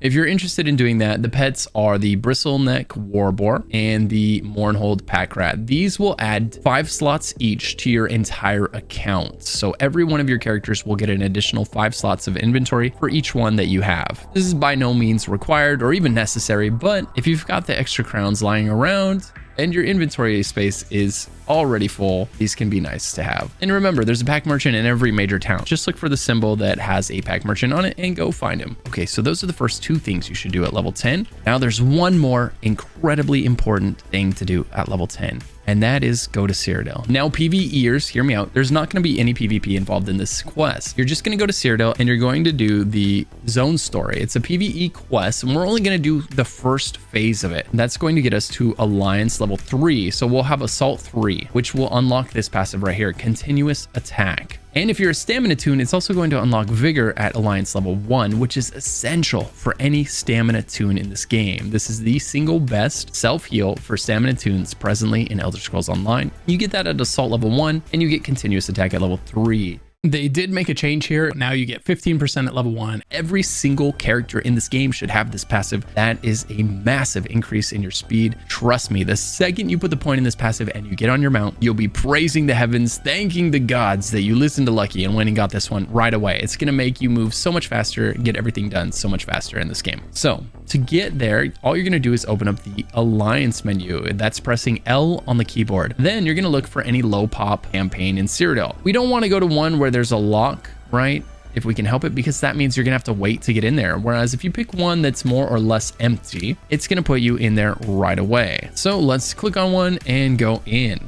If you're interested in doing that, the pets are the Bristleneck Warboar and the Mournhold Pack Rat. These will add 5 slots each to your entire account. So every one of your characters will get an additional 5 slots of inventory for each one that you have. This is by no means required or even necessary, but if you've got the extra crowns lying around, and your inventory space is already full, these can be nice to have. And remember, there's a pack merchant in every major town. Just look for the symbol that has a pack merchant on it and go find him. Okay, so those are the first two things you should do at level 10. Now there's one more incredibly important thing to do at level 10. And that is go to Cyrodiil. Now, PvEers, hear me out. There's not going to be any PvP involved in this quest. You're just going to go to Cyrodiil and you're going to do the zone story. It's a PvE quest, and we're only going to do the first phase of it. That's going to get us to Alliance level 3. So we'll have Assault 3, which will unlock this passive right here, Continuous Attack. And if you're a stamina toon, it's also going to unlock Vigor at Alliance level 1, which is essential for any stamina toon in this game. This is the single best self-heal for stamina toons presently in Elder Scrolls Online. You get that at Assault level 1, and you get Continuous Attack at level 3. They did make a change here. Now you get 15% at level 1. Every single character in this game should have this passive. That is a massive increase in your speed. Trust me, the second you put the point in this passive and you get on your mount, you'll be praising the heavens, thanking the gods that you listened to Lucky and went and got this one right away. It's going to make you move so much faster, get everything done so much faster in this game. So to get there, all you're going to do is open up the Alliance menu. That's pressing L on the keyboard. Then you're going to look for any low pop campaign in Cyrodiil. We don't want to go to one where there's a lock, right? If we can help it, because that means you're gonna have to wait to get in there. Whereas if you pick one that's more or less empty, it's gonna put you in there right away. So let's click on one and go in.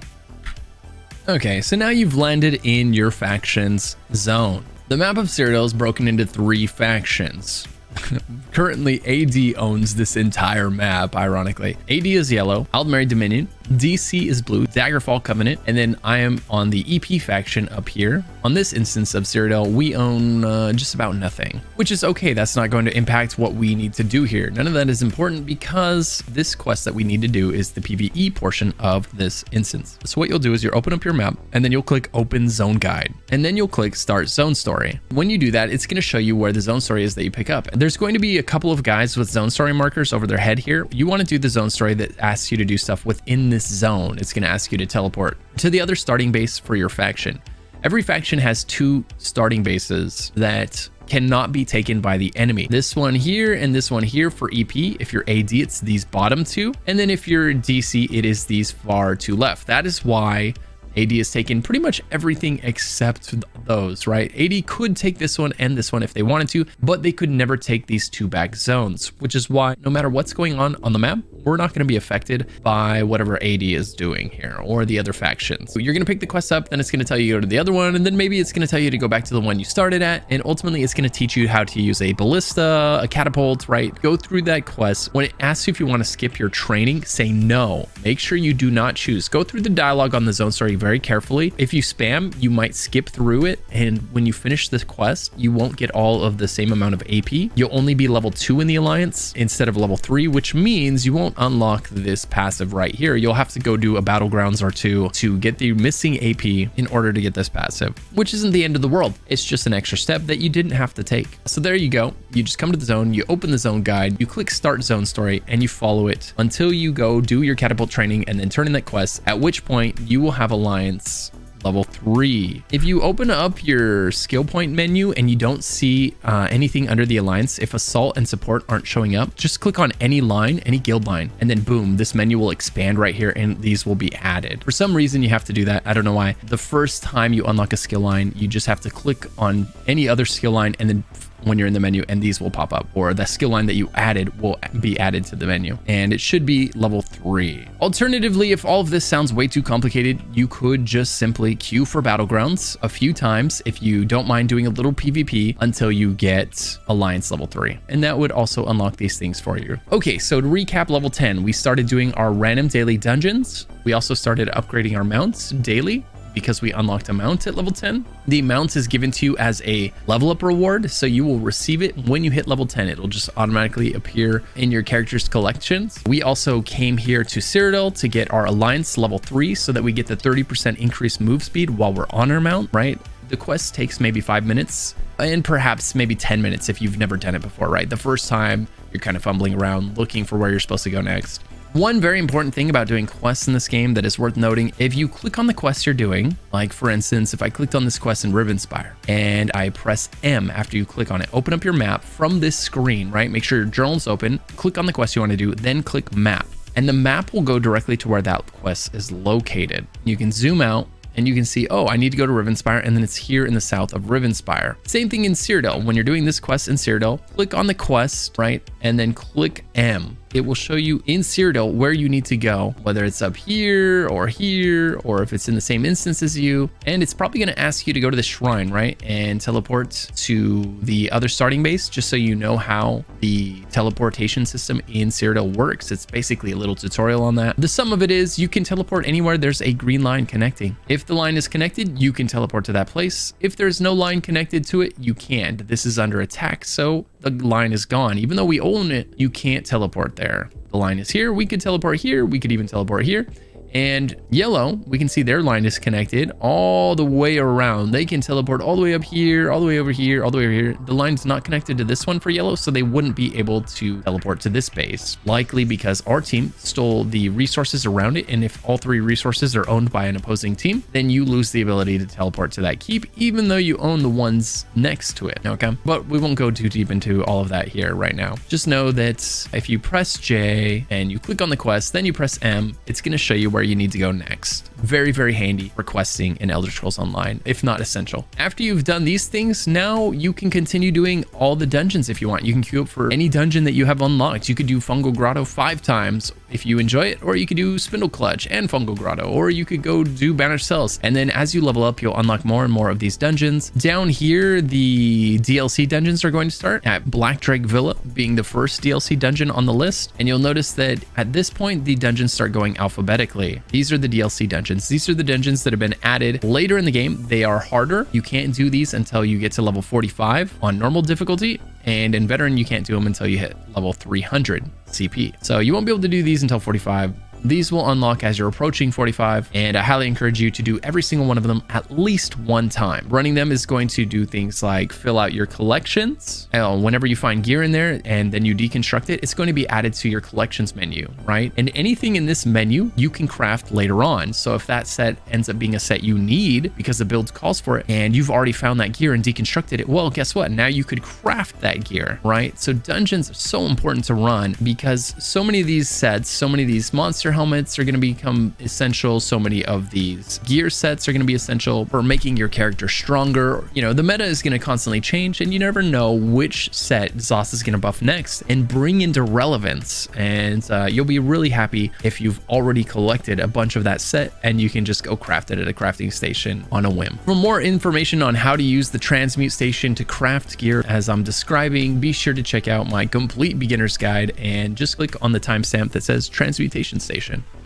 Okay, so now you've landed in your faction's zone. The map of Cyrodiil is broken into 3 factions. Currently, AD owns this entire map, ironically. AD is yellow, Aldmeri Dominion, DC is blue, Daggerfall Covenant, and then I am on the EP faction up here. On this instance of Cyrodiil, we own just about nothing, which is okay. That's not going to impact what we need to do here. None of that is important because this quest that we need to do is the PvE portion of this instance. So what you'll do is you'll open up your map and then you'll click Open Zone Guide, and then you'll click Start Zone Story. When you do that, it's going to show you where the zone story is that you pick up. There's going to be a couple of guys with zone story markers over their head here. You want to do the zone story that asks you to do stuff within this zone. It's going to ask you to teleport to the other starting base for your faction. Every faction has 2 starting bases that cannot be taken by the enemy. This one here and this one here for EP. If you're AD, it's these bottom 2. And then if you're DC, it is these far to left. That is why AD has taken pretty much everything except those, right? AD could take this one and this one if they wanted to, but they could never take these 2 back zones, which is why no matter what's going on the map, we're not going to be affected by whatever AD is doing here or the other factions. So you're going to pick the quest up, then it's going to tell you to go to the other one, and then maybe it's going to tell you to go back to the one you started at, and ultimately it's going to teach you how to use a ballista, a catapult, right? Go through that quest. When it asks you if you want to skip your training, say no. Make sure you do not choose. Go through the dialogue on the zone story very carefully. If you spam, you might skip through it, and when you finish this quest, you won't get all of the same amount of AP. You'll only be level 2 in the Alliance instead of level 3, which means you won't unlock this passive right here. You'll have to go do a battlegrounds or 2 to get the missing AP in order to get this passive, which isn't the end of the world. It's just an extra step that you didn't have to take. So there you go. You just come to the zone, you open the zone guide, you click Start Zone Story, and you follow it until you go do your catapult training and then turn in that quest, at which point you will have Alliance level 3. If you open up your skill point menu and you don't see anything under the Alliance, if assault and support aren't showing up, just click on any line, any guild line, and then boom, this menu will expand right here and these will be added. For some reason you have to do that. I don't know why. The first time you unlock a skill line, you just have to click on any other skill line, and then when you're in the menu, and these will pop up, or the skill line that you added will be added to the menu, and it should be level 3. Alternatively, if all of this sounds way too complicated, you could just simply queue for battlegrounds a few times if you don't mind doing a little PvP until you get Alliance level 3, and that would also unlock these things for you. Okay, so to recap, level 10, we started doing our random daily dungeons. We also started upgrading our mounts daily, because we unlocked a mount at level 10. The mount is given to you as a level up reward, so you will receive it when you hit level 10. It'll just automatically appear in your character's collections. We also came here to Cyrodiil to get our Alliance level 3 so that we get the 30% increased move speed while we're on our mount, right? The quest takes maybe 5 minutes and perhaps maybe 10 minutes if you've never done it before, right? The first time you're kind of fumbling around looking for where you're supposed to go next. One very important thing about doing quests in this game that is worth noting, if you click on the quest you're doing, like for instance, if I clicked on this quest in Rivenspire and I press M after you click on it, open up your map from this screen, right? Make sure your journal's open, click on the quest you want to do, then click map. and the map will go directly to where that quest is located. You can zoom out and you can see, oh, I need to go to Rivenspire, and then it's here in the south of Rivenspire. Same thing in Cyrodiil. When you're doing this quest in Cyrodiil, click on the quest, right? And then click M. It will show you in Cyrodiil where you need to go, whether it's up here, or if it's in the same instance as you. And it's probably going to ask you to go to the shrine, right? And teleport to the other starting base, just so you know how the teleportation system in Cyrodiil works. It's basically a little tutorial on that. The sum of it is you can teleport anywhere there's a green line connecting. If the line is connected, you can teleport to that place. If there's no line connected to it, you can't. This is under attack, so the line is gone. Even though we own it, you can't teleport there. The line is here. We could teleport here. We could even teleport here. And yellow, we can see their line is connected all the way around. They can teleport all the way up here, all the way over here, all the way over here. The line's not connected to this one for yellow, so they wouldn't be able to teleport to this base. Likely because our team stole the resources around it, and if all 3 resources are owned by an opposing team, then you lose the ability to teleport to that keep, even though you own the ones next to it, okay? But we won't go too deep into all of that here right now. Just know that if you press J and you click on the quest, then you press M, it's going to show you where you need to go next. Very, very handy for questing in Elder Scrolls Online, if not essential. After you've done these things, now you can continue doing all the dungeons if you want. You can queue up for any dungeon that you have unlocked. You could do Fungal Grotto 5 times if you enjoy it, or you could do Spindle Clutch and Fungal Grotto, or you could go do Banished Cells. And then as you level up, you'll unlock more and more of these dungeons. Down here, the DLC dungeons are going to start at Black Drake Villa being the first DLC dungeon on the list. And you'll notice that at this point, the dungeons start going alphabetically. These are the DLC dungeons. These are the dungeons that have been added later in the game. They are harder. You can't do these until you get to level 45 on normal difficulty. And in veteran, you can't do them until you hit level 300 CP. So you won't be able to do these until 45. These will unlock as you're approaching 45, and I highly encourage you to do every single one of them at least one time. Running them is going to do things like fill out your collections. Whenever you find gear in there and then you deconstruct it, it's going to be added to your collections menu, right? And anything in this menu you can craft later on. So if that set ends up being a set you need because the build calls for it and you've already found that gear and deconstructed it, well, guess what? Now you could craft that gear, right? So dungeons are so important to run because so many of these sets, so many of these monster helmets are going to become essential. So many of these gear sets are going to be essential for making your character stronger. You know, the meta is going to constantly change and you never know which set ZOS is going to buff next and bring into relevance. And you'll be really happy if you've already collected a bunch of that set and you can just go craft it at a crafting station on a whim. For more information on how to use the transmute station to craft gear as I'm describing, be sure to check out my complete beginner's guide and just click on the timestamp that says transmutation station.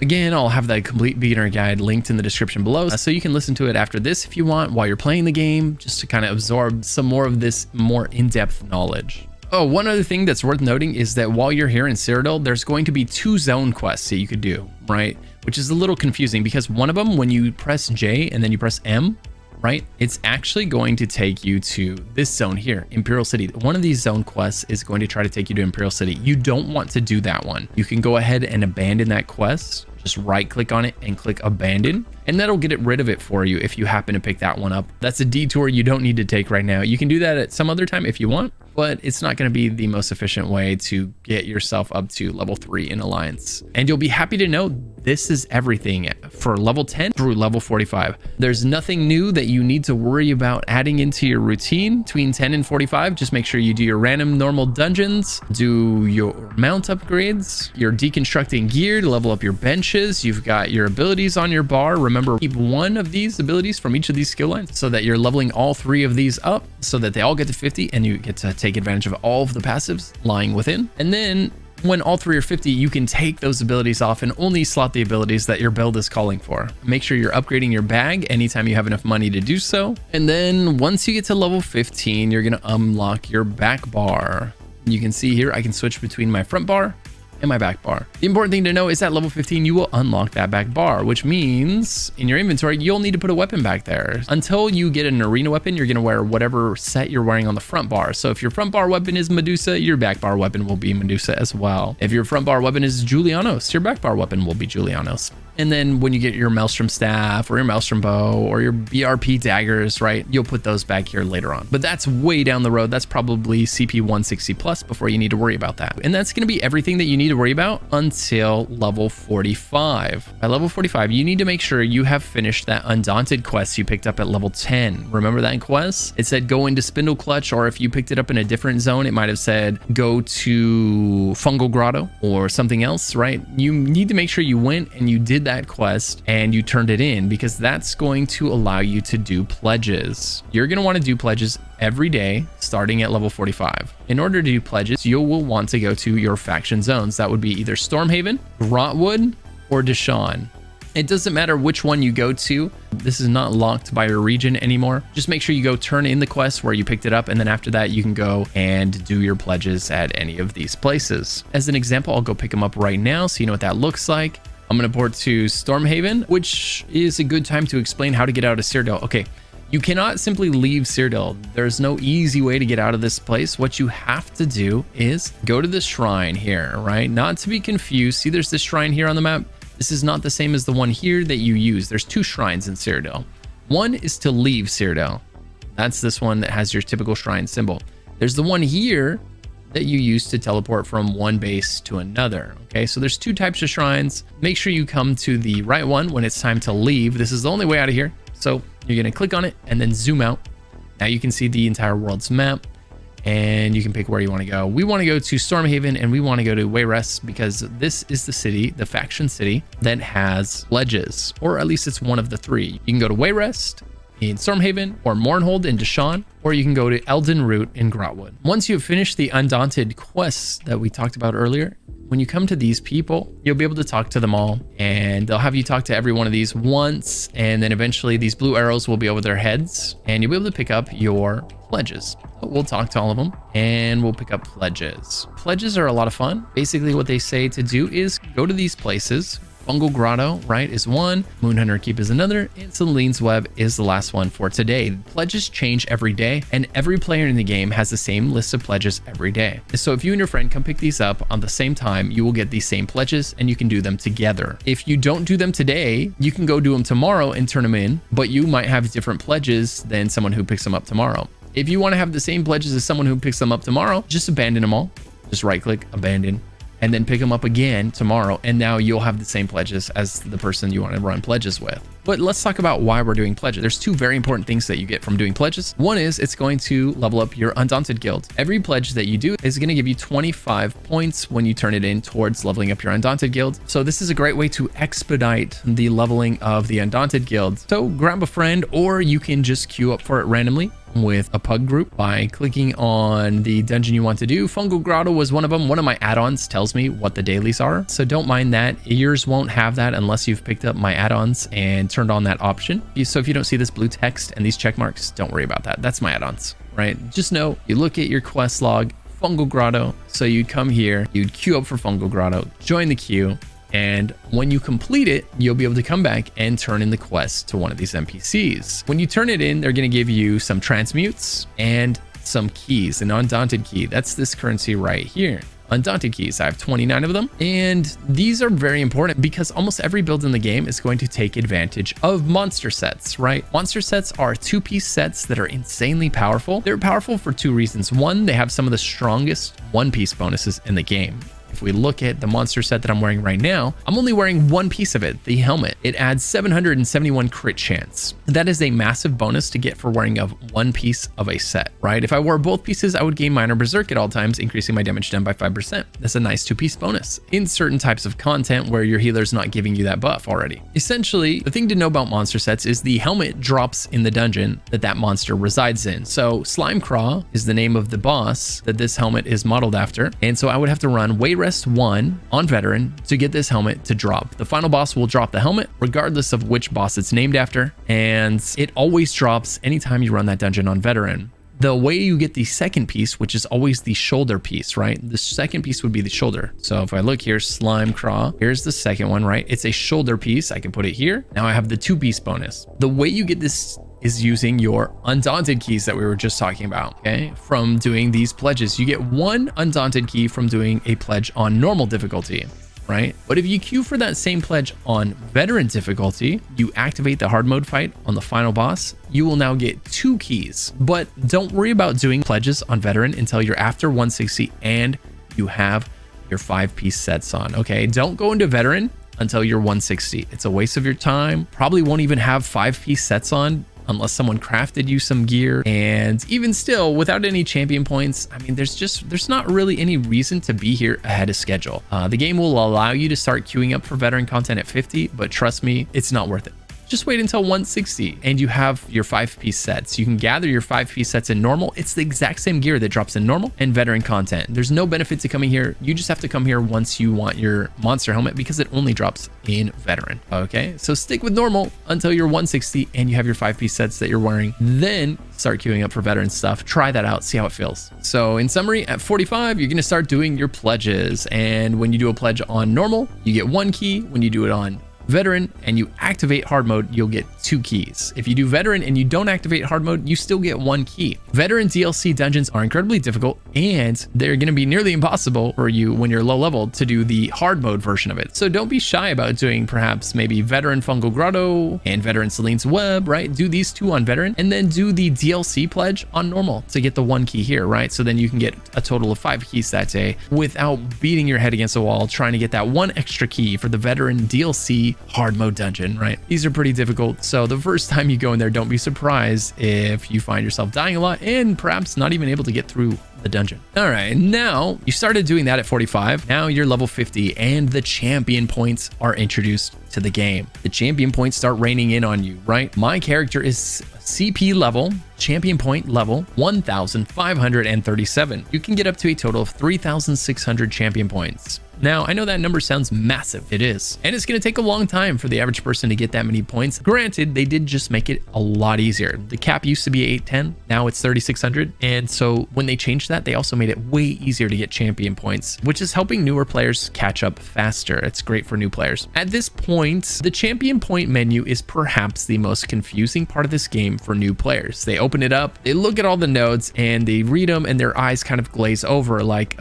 Again, I'll have that complete beginner guide linked in the description below, so you can listen to it after this if you want while you're playing the game, just to kind of absorb some more of this more in-depth knowledge. Oh, one other thing that's worth noting is that while you're here in Cyrodiil, there's going to be 2 zone quests that you could do, right? Which is a little confusing because one of them, when you press J and then you press M, right, it's actually going to take you to this zone here, Imperial City. One of these zone quests is going to try to take you to Imperial City. You don't want to do that one. You can go ahead and abandon that quest. Just right click on it and click abandon, and that'll get rid of it for you if you happen to pick that one up. That's a detour you don't need to take right now. You can do that at some other time if you want, but it's not going to be the most efficient way to get yourself up to level 3 in Alliance. And you'll be happy to know this is everything for level 10 through level 45. There's nothing new that you need to worry about adding into your routine between 10 and 45. Just make sure you do your random normal dungeons, do your mount upgrades, you're deconstructing gear to level up your benches. You've got your abilities on your bar. Remember, keep one of these abilities from each of these skill lines so that you're leveling all 3 of these up so that they all get to 50 and you get to take advantage of all of the passives lying within. And then when all 3 are 50, you can take those abilities off and only slot the abilities that your build is calling for. Make sure you're upgrading your bag anytime you have enough money to do so. And then once you get to level 15, you're going to unlock your back bar. You can see here, I can switch between my front bar and my back bar. The important thing to know is at level 15, you will unlock that back bar, which means in your inventory, you'll need to put a weapon back there. Until you get an arena weapon, you're gonna wear whatever set you're wearing on the front bar. So if your front bar weapon is Medusa, your back bar weapon will be Medusa as well. If your front bar weapon is Julianos, your back bar weapon will be Julianos. And then when you get your Maelstrom staff or your Maelstrom bow or your BRP daggers, right, you'll put those back here later on. But that's way down the road. That's probably CP 160 plus before you need to worry about that. And that's going to be everything that you need to worry about until level 45. At level 45, you need to make sure you have finished that Undaunted quest you picked up at level 10. Remember that quest? It said go into Spindle Clutch, or if you picked it up in a different zone, it might have said go to Fungal Grotto or something else, right? You need to make sure you went and you did that quest and you turned it in, because that's going to allow you to do pledges. You're going to want to do pledges every day starting at level 45. In order to do pledges, you will want to go to your faction zones. That would be either Stormhaven, Grotwood, or Deshaun. It doesn't matter which one you go to. This is not locked by your region anymore. Just make sure you go turn in the quest where you picked it up, and then after that you can go and do your pledges at any of these places. As an example, I'll go pick them up right now so you know what that looks like. I'm going to port to Stormhaven, which is a good time to explain how to get out of Cyrodiil. Okay, you cannot simply leave Cyrodiil. There's no easy way to get out of this place. What you have to do is go to the shrine here, right? Not to be confused. See, there's this shrine here on the map. This is not the same as the one here that you use. There's two shrines in Cyrodiil. One is to leave Cyrodiil. That's this one that has your typical shrine symbol. There's the one here that you use to teleport from one base to another. Okay, so there's two types of shrines. Make sure you come to the right one when it's time to leave. This is the only way out of here. So you're gonna click on it and then zoom out. Now you can see the entire world's map, and you can pick where you want to go. We want to go to Stormhaven, and we want to go to Westeros because this is the city, the faction city that has pledges, or at least it's one of the three. You can go to Westeros in Stormhaven, or Mournhold in Deshaun, or you can go to Elden Root in Grotwood. Once you've finished the Undaunted quests that we talked about earlier, when you come to these people, you'll be able to talk to them all, and they'll have you talk to every one of these once, and then eventually these blue arrows will be over their heads, and you'll be able to pick up your pledges. So we'll talk to all of them, and we'll pick up pledges. Pledges are a lot of fun. Basically what they say to do is go to these places. Fungal Grotto, right, is one. Moonhunter Keep is another. And Celine's Web is the last one for today. Pledges change every day, and every player in the game has the same list of pledges every day. So if you and your friend come pick these up on the same time, you will get these same pledges, and you can do them together. If you don't do them today, you can go do them tomorrow and turn them in, but you might have different pledges than someone who picks them up tomorrow. If you want to have the same pledges as someone who picks them up tomorrow, just abandon them all. Just right click, abandon, and then pick them up again tomorrow, and now you'll have the same pledges as the person you want to run pledges with. But let's talk about why we're doing pledges. There's two very important things that you get from doing pledges. One is it's going to level up your Undaunted guild. Every pledge that you do is going to give you 25 points when you turn it in towards leveling up your Undaunted guild. So this is a great way to expedite the leveling of the Undaunted guild. So grab a friend, or you can just queue up for it randomly with a pug group by clicking on the dungeon you want to do. Fungal Grotto was one of them. One of my add-ons tells me what the dailies are, so don't mind that. Yours won't have that unless you've picked up my add-ons and turned on that option. So if you don't see this blue text and these check marks, don't worry about that. That's my add-ons, right? Just know you look at your quest log, Fungal Grotto. So you'd come here, you'd queue up for Fungal Grotto, join the queue, and when you complete it, you'll be able to come back and turn in the quest to one of these NPCs. When you turn it in, they're going to give you some transmutes and some keys, an Undaunted key. That's this currency right here. Undaunted keys. I have 29 of them, and these are very important because almost every build in the game is going to take advantage of monster sets, right? Monster sets are two-piece sets that are insanely powerful. They're powerful for two reasons. One, they have some of the strongest one-piece bonuses in the game. If we look at the monster set that I'm wearing right now, I'm only wearing one piece of it, the helmet. It adds 771 crit chance. That is a massive bonus to get for wearing one piece of a set, right? If I wore both pieces, I would gain Minor Berserk at all times, increasing my damage done by 5%. That's a nice two-piece bonus in certain types of content where your healer's not giving you that buff already. Essentially, the thing to know about monster sets is the helmet drops in the dungeon that monster resides in. So Slimecraw is the name of the boss that this helmet is modeled after. And so I would have to run Wayrest 1 on Veteran to get this helmet to drop. The final boss will drop the helmet regardless of which boss it's named after, and it always drops anytime you run that dungeon on Veteran. The way you get the second piece, which is always the shoulder piece, right? The second piece would be the shoulder. So if I look here, Slimecraw, here's the second one, right? It's a shoulder piece. I can put it here. Now I have the two-piece bonus. The way you get this is using your Undaunted keys that we were just talking about, okay? From doing these pledges. You get one Undaunted key from doing a pledge on normal difficulty. right? But if you queue for that same pledge on veteran difficulty, you activate the hard mode fight on the final boss, you will now get 2 keys. But don't worry about doing pledges on veteran until you're after 160 and you have your 5-piece sets on, okay? Don't go into veteran until you're 160. It's a waste of your time. Probably won't even have 5-piece sets on unless someone crafted you some gear. And even still, without any champion points, I mean, there's not really any reason to be here ahead of schedule. The game will allow you to start queuing up for veteran content at 50, but trust me, it's not worth it. Just wait until 160 and you have your 5-piece sets. You can gather your 5-piece sets in normal. It's the exact same gear that drops in normal and veteran content. There's no benefit to coming here. You just have to come here once you want your monster helmet because it only drops in veteran. Okay, so stick with normal until you're 160 and you have your 5-piece sets that you're wearing. Then start queuing up for veteran stuff. Try that out, see how it feels. So in summary, at 45, you're gonna start doing your pledges. And when you do a pledge on normal, you get 1 key. When you do it on veteran and you activate hard mode, you'll get 2 keys. If you do veteran and you don't activate hard mode, you still get 1 key. Veteran DLC dungeons are incredibly difficult and they're going to be nearly impossible for you when you're low level to do the hard mode version of it. So don't be shy about doing perhaps maybe veteran Fungal Grotto and veteran Celine's Web, right? Do these 2 on veteran and then do the DLC pledge on normal to get the 1 key here, right? So then you can get a total of 5 keys that day without beating your head against the wall trying to get that 1 extra key for the veteran DLC hard mode dungeon, right? These are pretty difficult. So the first time you go in there, don't be surprised if you find yourself dying a lot and perhaps not even able to get through the dungeon. All right, now you started doing that at 45. Now you're level 50 and the champion points are introduced to the game. The champion points start raining in on you, right? My character is CP level, champion point level 1,537. You can get up to a total of 3,600 champion points. Now, I know that number sounds massive. It is. And it's going to take a long time for the average person to get that many points. Granted, they did just make it a lot easier. The cap used to be 810. Now it's 3,600. And so when they changed that, they also made it way easier to get champion points, which is helping newer players catch up faster. It's great for new players. At this point, the champion point menu is perhaps the most confusing part of this game for new players. They open it up, they look at all the nodes and they read them and their eyes kind of glaze over like,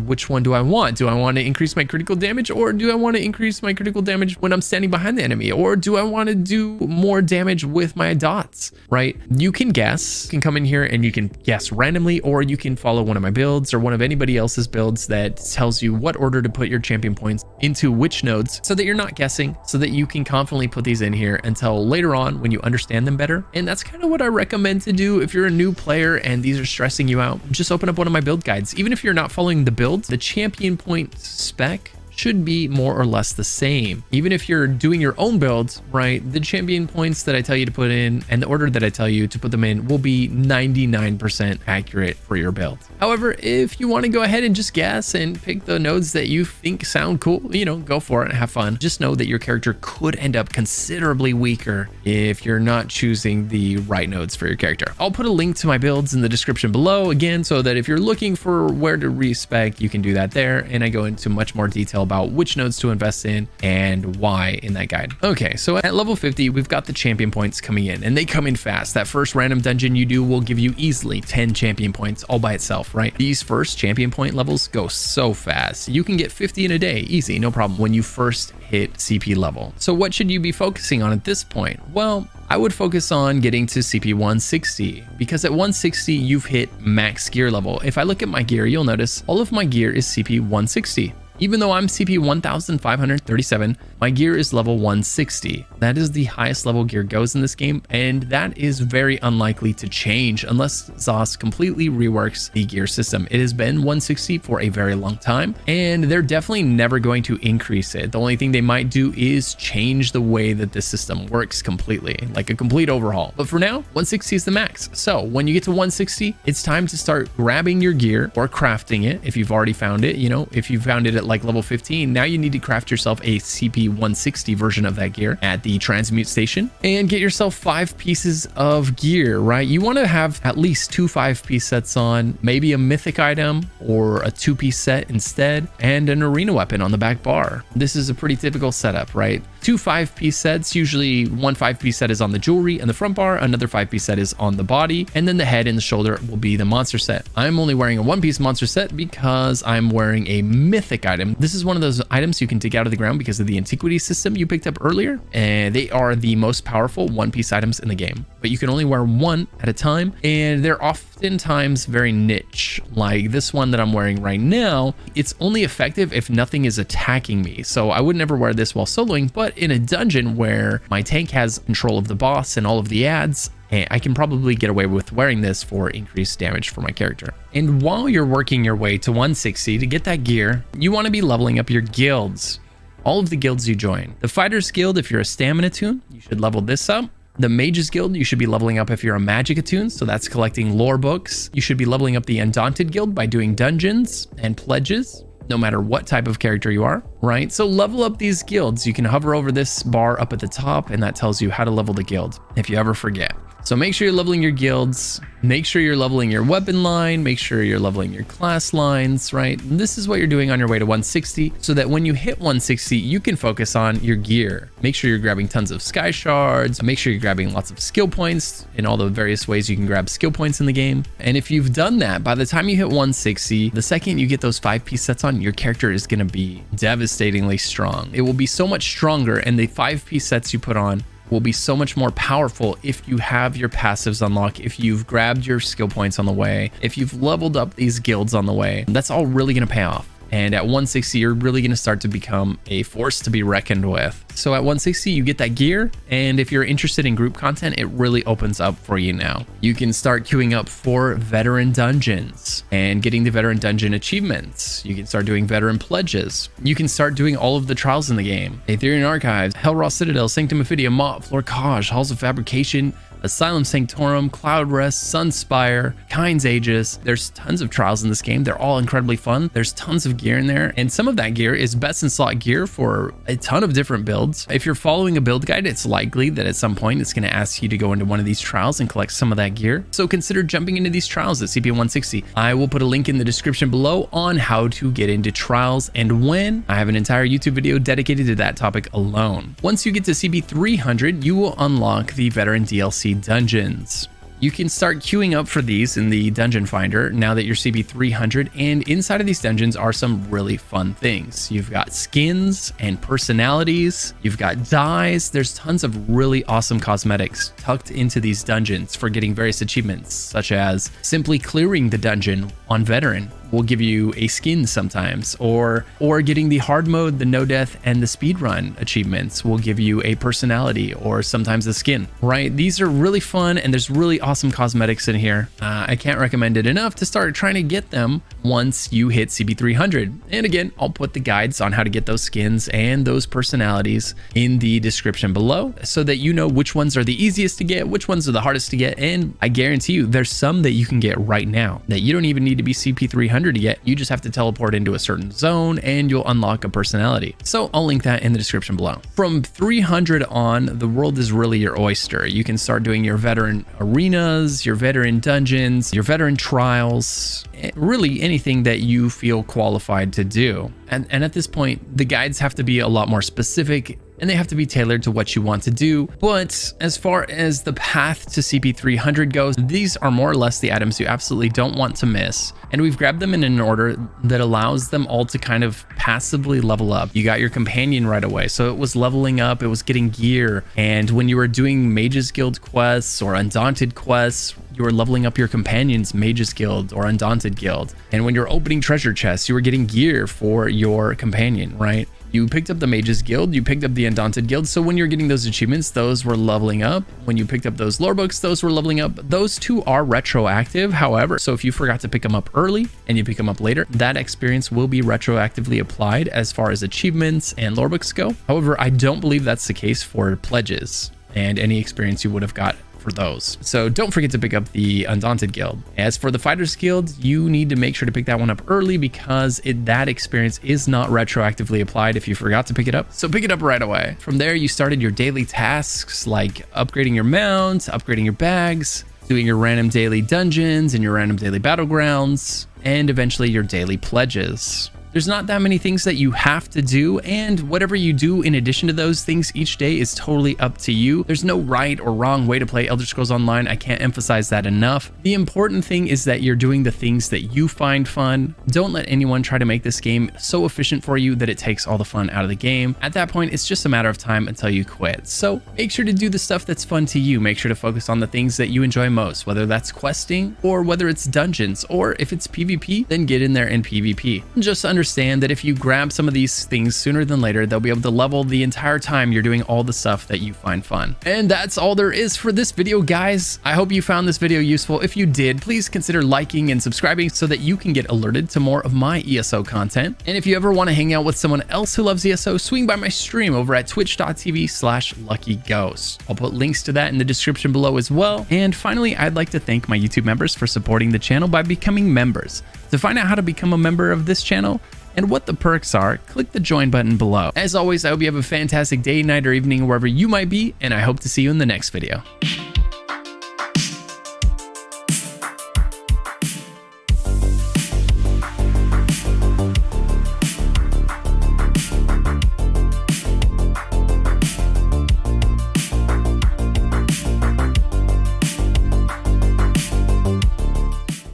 which one do I want? Do I want to increase my critical damage, or do I want to increase my critical damage when I'm standing behind the enemy, or do I want to do more damage with my dots, right? You can guess. You can come in here and you can guess randomly, or you can follow one of my builds or one of anybody else's builds that tells you what order to put your champion points into which nodes so that you're not guessing, so that you can confidently put these in here until later on when you understand them better. And that's kind of what I recommend to do if you're a new player and these are stressing you out. Just open up one of my build guides. Even if you're not following the build, the champion point spec should be more or less the same. Even if you're doing your own builds, right? The champion points that I tell you to put in and the order that I tell you to put them in will be 99% accurate for your build. However, if you want to go ahead and just guess and pick the nodes that you think sound cool, you know, go for it and have fun. Just know that your character could end up considerably weaker if you're not choosing the right nodes for your character. I'll put a link to my builds in the description below again, so that if you're looking for where to respec, you can do that there. And I go into much more detail about which nodes to invest in and why in that guide. Okay, so at level 50, we've got the champion points coming in and they come in fast. That first random dungeon you do will give you easily 10 champion points all by itself, right? These first champion point levels go so fast. You can get 50 in a day, easy, no problem, when you first hit CP level. So what should you be focusing on at this point? Well, I would focus on getting to CP 160 because at 160, you've hit max gear level. If I look at my gear, you'll notice all of my gear is CP 160. Even though I'm CP 1,537, my gear is level 160. That is the highest level gear goes in this game, and that is very unlikely to change unless ZOS completely reworks the gear system. It has been 160 for a very long time, and they're definitely never going to increase it. The only thing they might do is change the way that the system works completely, like a complete overhaul. But for now, 160 is the max. So when you get to 160, it's time to start grabbing your gear or crafting it if you've already found it. You know, if you found it at like level 15, now you need to craft yourself a CP 160 version of that gear at the transmute station and get yourself 5 pieces of gear, right? You want to have at least 2 5-piece sets on, maybe a mythic item or a 2-piece set instead, and an arena weapon on the back bar. This is a pretty typical setup, right? 2 5-piece sets. Usually one 5-piece set is on the jewelry and the front bar, another 5-piece set is on the body, and then the head and the shoulder will be the monster set. I'm only wearing a 1-piece monster set because I'm wearing a mythic item. This is one of those items you can dig out of the ground because of the antiquity system you picked up earlier, and they are the most powerful 1-piece items in the game, but you can only wear one at a time, and they're oftentimes very niche. Like this one that I'm wearing right now, it's only effective if nothing is attacking me, so I would never wear this while soloing, but in a dungeon where my tank has control of the boss and all of the ads, I can probably get away with wearing this for increased damage for my character. And while you're working your way to 160 to get that gear, you want to be leveling up your guilds. All of the guilds you join. The Fighters Guild, if you're a stamina toon, you should level this up. The Mages Guild, you should be leveling up if you're a magic attuned, so that's collecting lore books. You should be leveling up the Undaunted Guild by doing dungeons and pledges, no matter what type of character you are, right? So level up these guilds. You can hover over this bar up at the top, and that tells you how to level the guild if you ever forget. So make sure you're leveling your guilds, make sure you're leveling your weapon line, make sure you're leveling your class lines, right? And this is what you're doing on your way to 160, so that when you hit 160, you can focus on your gear. Make sure you're grabbing tons of sky shards, make sure you're grabbing lots of skill points in all the various ways you can grab skill points in the game. And if you've done that, by the time you hit 160, the second you get those 5-piece sets on, your character is gonna be devastatingly strong. It will be so much stronger, and the 5-piece sets you put on will be so much more powerful if you have your passives unlocked, if you've grabbed your skill points on the way, if you've leveled up these guilds on the way. That's all really going to pay off. And at 160, you're really going to start to become a force to be reckoned with. So at 160, you get that gear. And if you're interested in group content, it really opens up for you now. You can start queuing up for veteran dungeons and getting the veteran dungeon achievements. You can start doing veteran pledges. You can start doing all of the trials in the game. Aetherian Archives, Hellraw Citadel, Sanctum Ophidia, Mott, Florcage, Halls of Fabrication, Asylum Sanctorum, Cloud Rest, Sunspire, Kind's Aegis. There's tons of trials in this game. They're all incredibly fun. There's tons of gear in there, and some of that gear is best in slot gear for a ton of different builds. If you're following a build guide, it's likely that at some point it's going to ask you to go into one of these trials and collect some of that gear. So consider jumping into these trials at CP 160. I will put a link in the description below on how to get into trials and when. I have an entire YouTube video dedicated to that topic alone. Once you get to CP 300, you will unlock the veteran DLC dungeons. You can start queuing up for these in the dungeon finder now that you're CP 300, and inside of these dungeons are some really fun things. You've got skins and personalities, you've got dyes, there's tons of really awesome cosmetics tucked into these dungeons for getting various achievements, such as simply clearing the dungeon on veteran will give you a skin sometimes, or getting the hard mode, the no death, and the speed run achievements will give you a personality or sometimes a skin, right? These are really fun, and there's really awesome cosmetics in here. I can't recommend it enough to start trying to get them once you hit CP 300. And again, I'll put the guides on how to get those skins and those personalities in the description below so that you know which ones are the easiest to get, which ones are the hardest to get, and I guarantee you there's some that you can get right now that you don't even need to be CP 300 to get. You just have to teleport into a certain zone and you'll unlock a personality. So I'll link that in the description below. From 300 on, the world is really your oyster. You can start doing your veteran arenas, your veteran dungeons, your veteran trials, really anything that you feel qualified to do. And at this point, the guides have to be a lot more specific, and they have to be tailored to what you want to do. But as far as the path to CP 300 goes, these are more or less the items you absolutely don't want to miss. And we've grabbed them in an order that allows them all to kind of passively level up. You got your companion right away, so it was leveling up, it was getting gear. And when you were doing Mages Guild quests or Undaunted quests, you were leveling up your companion's Mages Guild or Undaunted Guild. And when you're opening treasure chests, you were getting gear for your companion, right? You picked up the Mages Guild, you picked up the Undaunted Guild, so when you're getting those achievements, those were leveling up. When you picked up those lore books, those were leveling up. Those two are retroactive, however, so if you forgot to pick them up early and you pick them up later, that experience will be retroactively applied as far as achievements and lore books go. However, I don't believe that's the case for pledges and any experience you would have got for those. So don't forget to pick up the Undaunted Guild. As for the Fighters Guild, you need to make sure to pick that one up early because that experience is not retroactively applied if you forgot to pick it up. So pick it up right away. From there, you started your daily tasks like upgrading your mount, upgrading your bags, doing your random daily dungeons and your random daily battlegrounds, and eventually your daily pledges. There's not that many things that you have to do, and whatever you do in addition to those things each day is totally up to you. There's no right or wrong way to play Elder Scrolls Online. I can't emphasize that enough. The important thing is that you're doing the things that you find fun. Don't let anyone try to make this game so efficient for you that it takes all the fun out of the game. At that point, it's just a matter of time until you quit. So make sure to do the stuff that's fun to you. Make sure to focus on the things that you enjoy most, whether that's questing or whether it's dungeons, or if it's PvP, then get in there in PvP. Just understand that if you grab some of these things sooner than later, they'll be able to level the entire time you're doing all the stuff that you find fun. And that's all there is for this video, guys. I hope you found this video useful. If you did, please consider liking and subscribing so that you can get alerted to more of my ESO content. And if you ever want to hang out with someone else who loves ESO, swing by my stream over at twitch.tv/LUCKYGHOST. I'll put links to that in the description below as well. And finally, I'd like to thank my YouTube members for supporting the channel by becoming members. To find out how to become a member of this channel and what the perks are, click the join button below. As always, I hope you have a fantastic day, night, or evening wherever you might be, and I hope to see you in the next video.